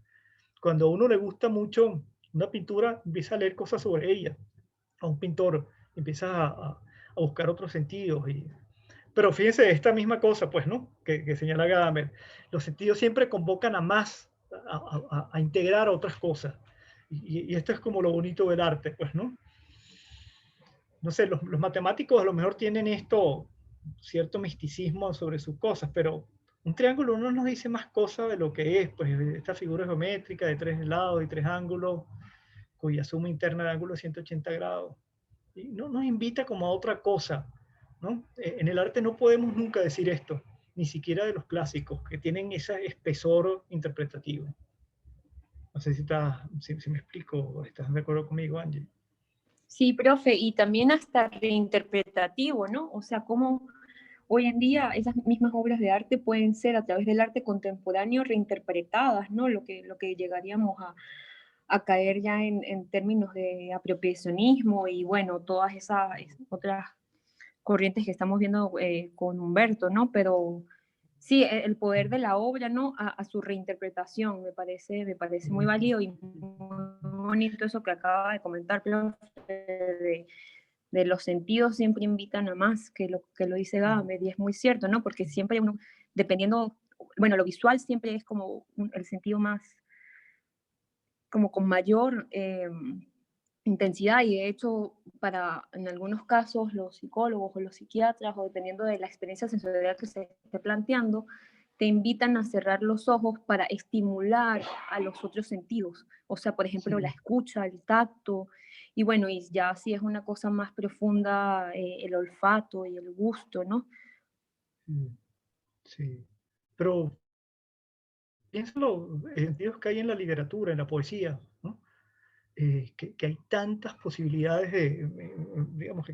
A: Cuando a uno le gusta mucho una pintura, empieza a leer cosas sobre ella. A un pintor empieza a buscar otros sentidos. Pero fíjense, esta misma cosa, pues, ¿no? Que señala Gadamer. Los sentidos siempre convocan a más, a integrar a otras cosas. Y esto es como lo bonito del arte, pues, ¿no? No sé, los matemáticos a lo mejor tienen esto, cierto misticismo sobre sus cosas, pero un triángulo no nos dice más cosas de lo que es, pues esta figura geométrica de 3 lados y 3 ángulos, cuya suma interna de ángulos 180 grados. Y no nos invita como a otra cosa, ¿no? En el arte no podemos nunca decir esto, ni siquiera de los clásicos, que tienen ese espesor interpretativo. No sé si me explico o estás de acuerdo conmigo, Angie.
D: Sí, profe, y también hasta reinterpretativo, ¿no? O sea, cómo hoy en día esas mismas obras de arte pueden ser a través del arte contemporáneo reinterpretadas, ¿no? Lo que llegaríamos a caer ya en términos de apropiacionismo y bueno, todas esas otras corrientes que estamos viendo con Humberto, ¿no? Pero sí, el poder de la obra, ¿no? A su reinterpretación me parece muy válido y muy bonito eso que acaba de comentar, profe, de los sentidos siempre invitan a más, que lo dice Gadamer, y es muy cierto, ¿no? Porque siempre uno, dependiendo, bueno, lo visual siempre es como el sentido más, como con mayor intensidad, y de hecho, en algunos casos, los psicólogos o los psiquiatras, o dependiendo de la experiencia sensorial que se esté planteando, te invitan a cerrar los ojos para estimular a los otros sentidos. O sea, por ejemplo,
A: Sí.
D: la escucha, el tacto, y bueno, y ya si es una cosa más profunda, el olfato y el gusto, ¿no?
A: Sí. Pero piénsalo en sentidos que hay en la literatura, en la poesía, ¿no? Que hay tantas posibilidades digamos,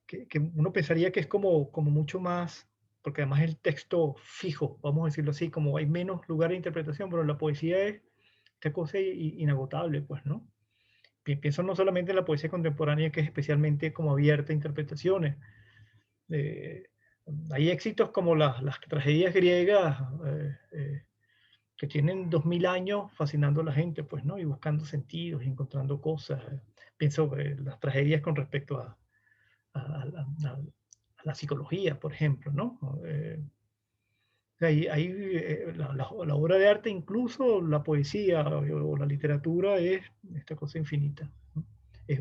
A: que uno pensaría que es como mucho más, porque además el texto fijo, vamos a decirlo así, como hay menos lugar de interpretación, pero la poesía es esta cosa inagotable, pues, ¿no? Pienso no solamente en la poesía contemporánea, que es especialmente como abierta a interpretaciones. Eh, Hay éxitos como las tragedias griegas, que tienen 2000 años fascinando a la gente, pues, ¿no? Y buscando sentidos y encontrando cosas. Pienso las tragedias con respecto a la psicología, por ejemplo, ¿no? La obra de arte, incluso la poesía o la literatura, es esta cosa infinita, ¿no?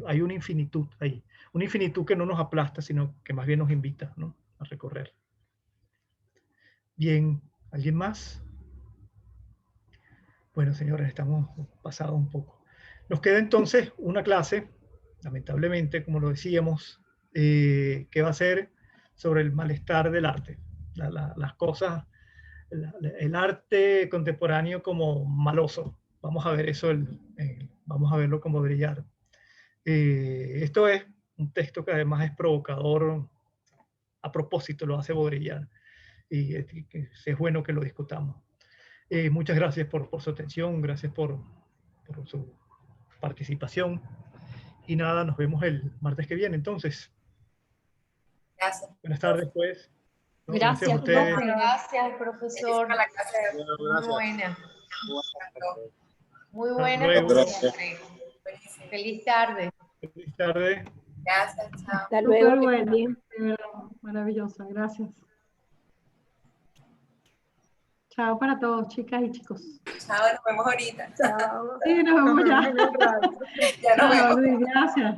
A: Hay una infinitud ahí, una infinitud que no nos aplasta, sino que más bien nos invita, ¿no? A recorrer. Bien, ¿alguien más? Bueno, señores, estamos pasados un poco. Nos queda entonces una clase, lamentablemente, como lo decíamos, que va a ser sobre el malestar del arte. Las cosas, el arte contemporáneo como maloso. Vamos a ver eso, vamos a verlo como brillar. Esto es un texto que además es provocador, a propósito lo hace Baudrillard, y es bueno que lo discutamos. Muchas gracias por su atención, gracias por su participación. Y nada, nos vemos el martes que viene, entonces.
F: Gracias.
A: Buenas tardes, pues. No,
D: Gracias,
A: a ustedes.
D: profe.
C: Gracias, profesor.
F: Para la clase.
C: Muy buena. Muy
A: Hasta
C: buena
A: luego.
C: como siempre. Feliz tarde.
A: Feliz tarde.
F: Gracias, chao.
D: Hasta luego.
B: Súper
D: que
B: bueno,
D: estén bien.
B: maravillosa, gracias. Chao para todos, chicas y chicos.
F: Chao, nos vemos ahorita.
D: Chao.
B: Sí, nos vemos ya.
F: Ya nos
B: Chao,
F: vemos.
B: Luis, gracias.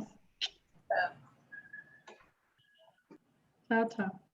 B: Chao, chao.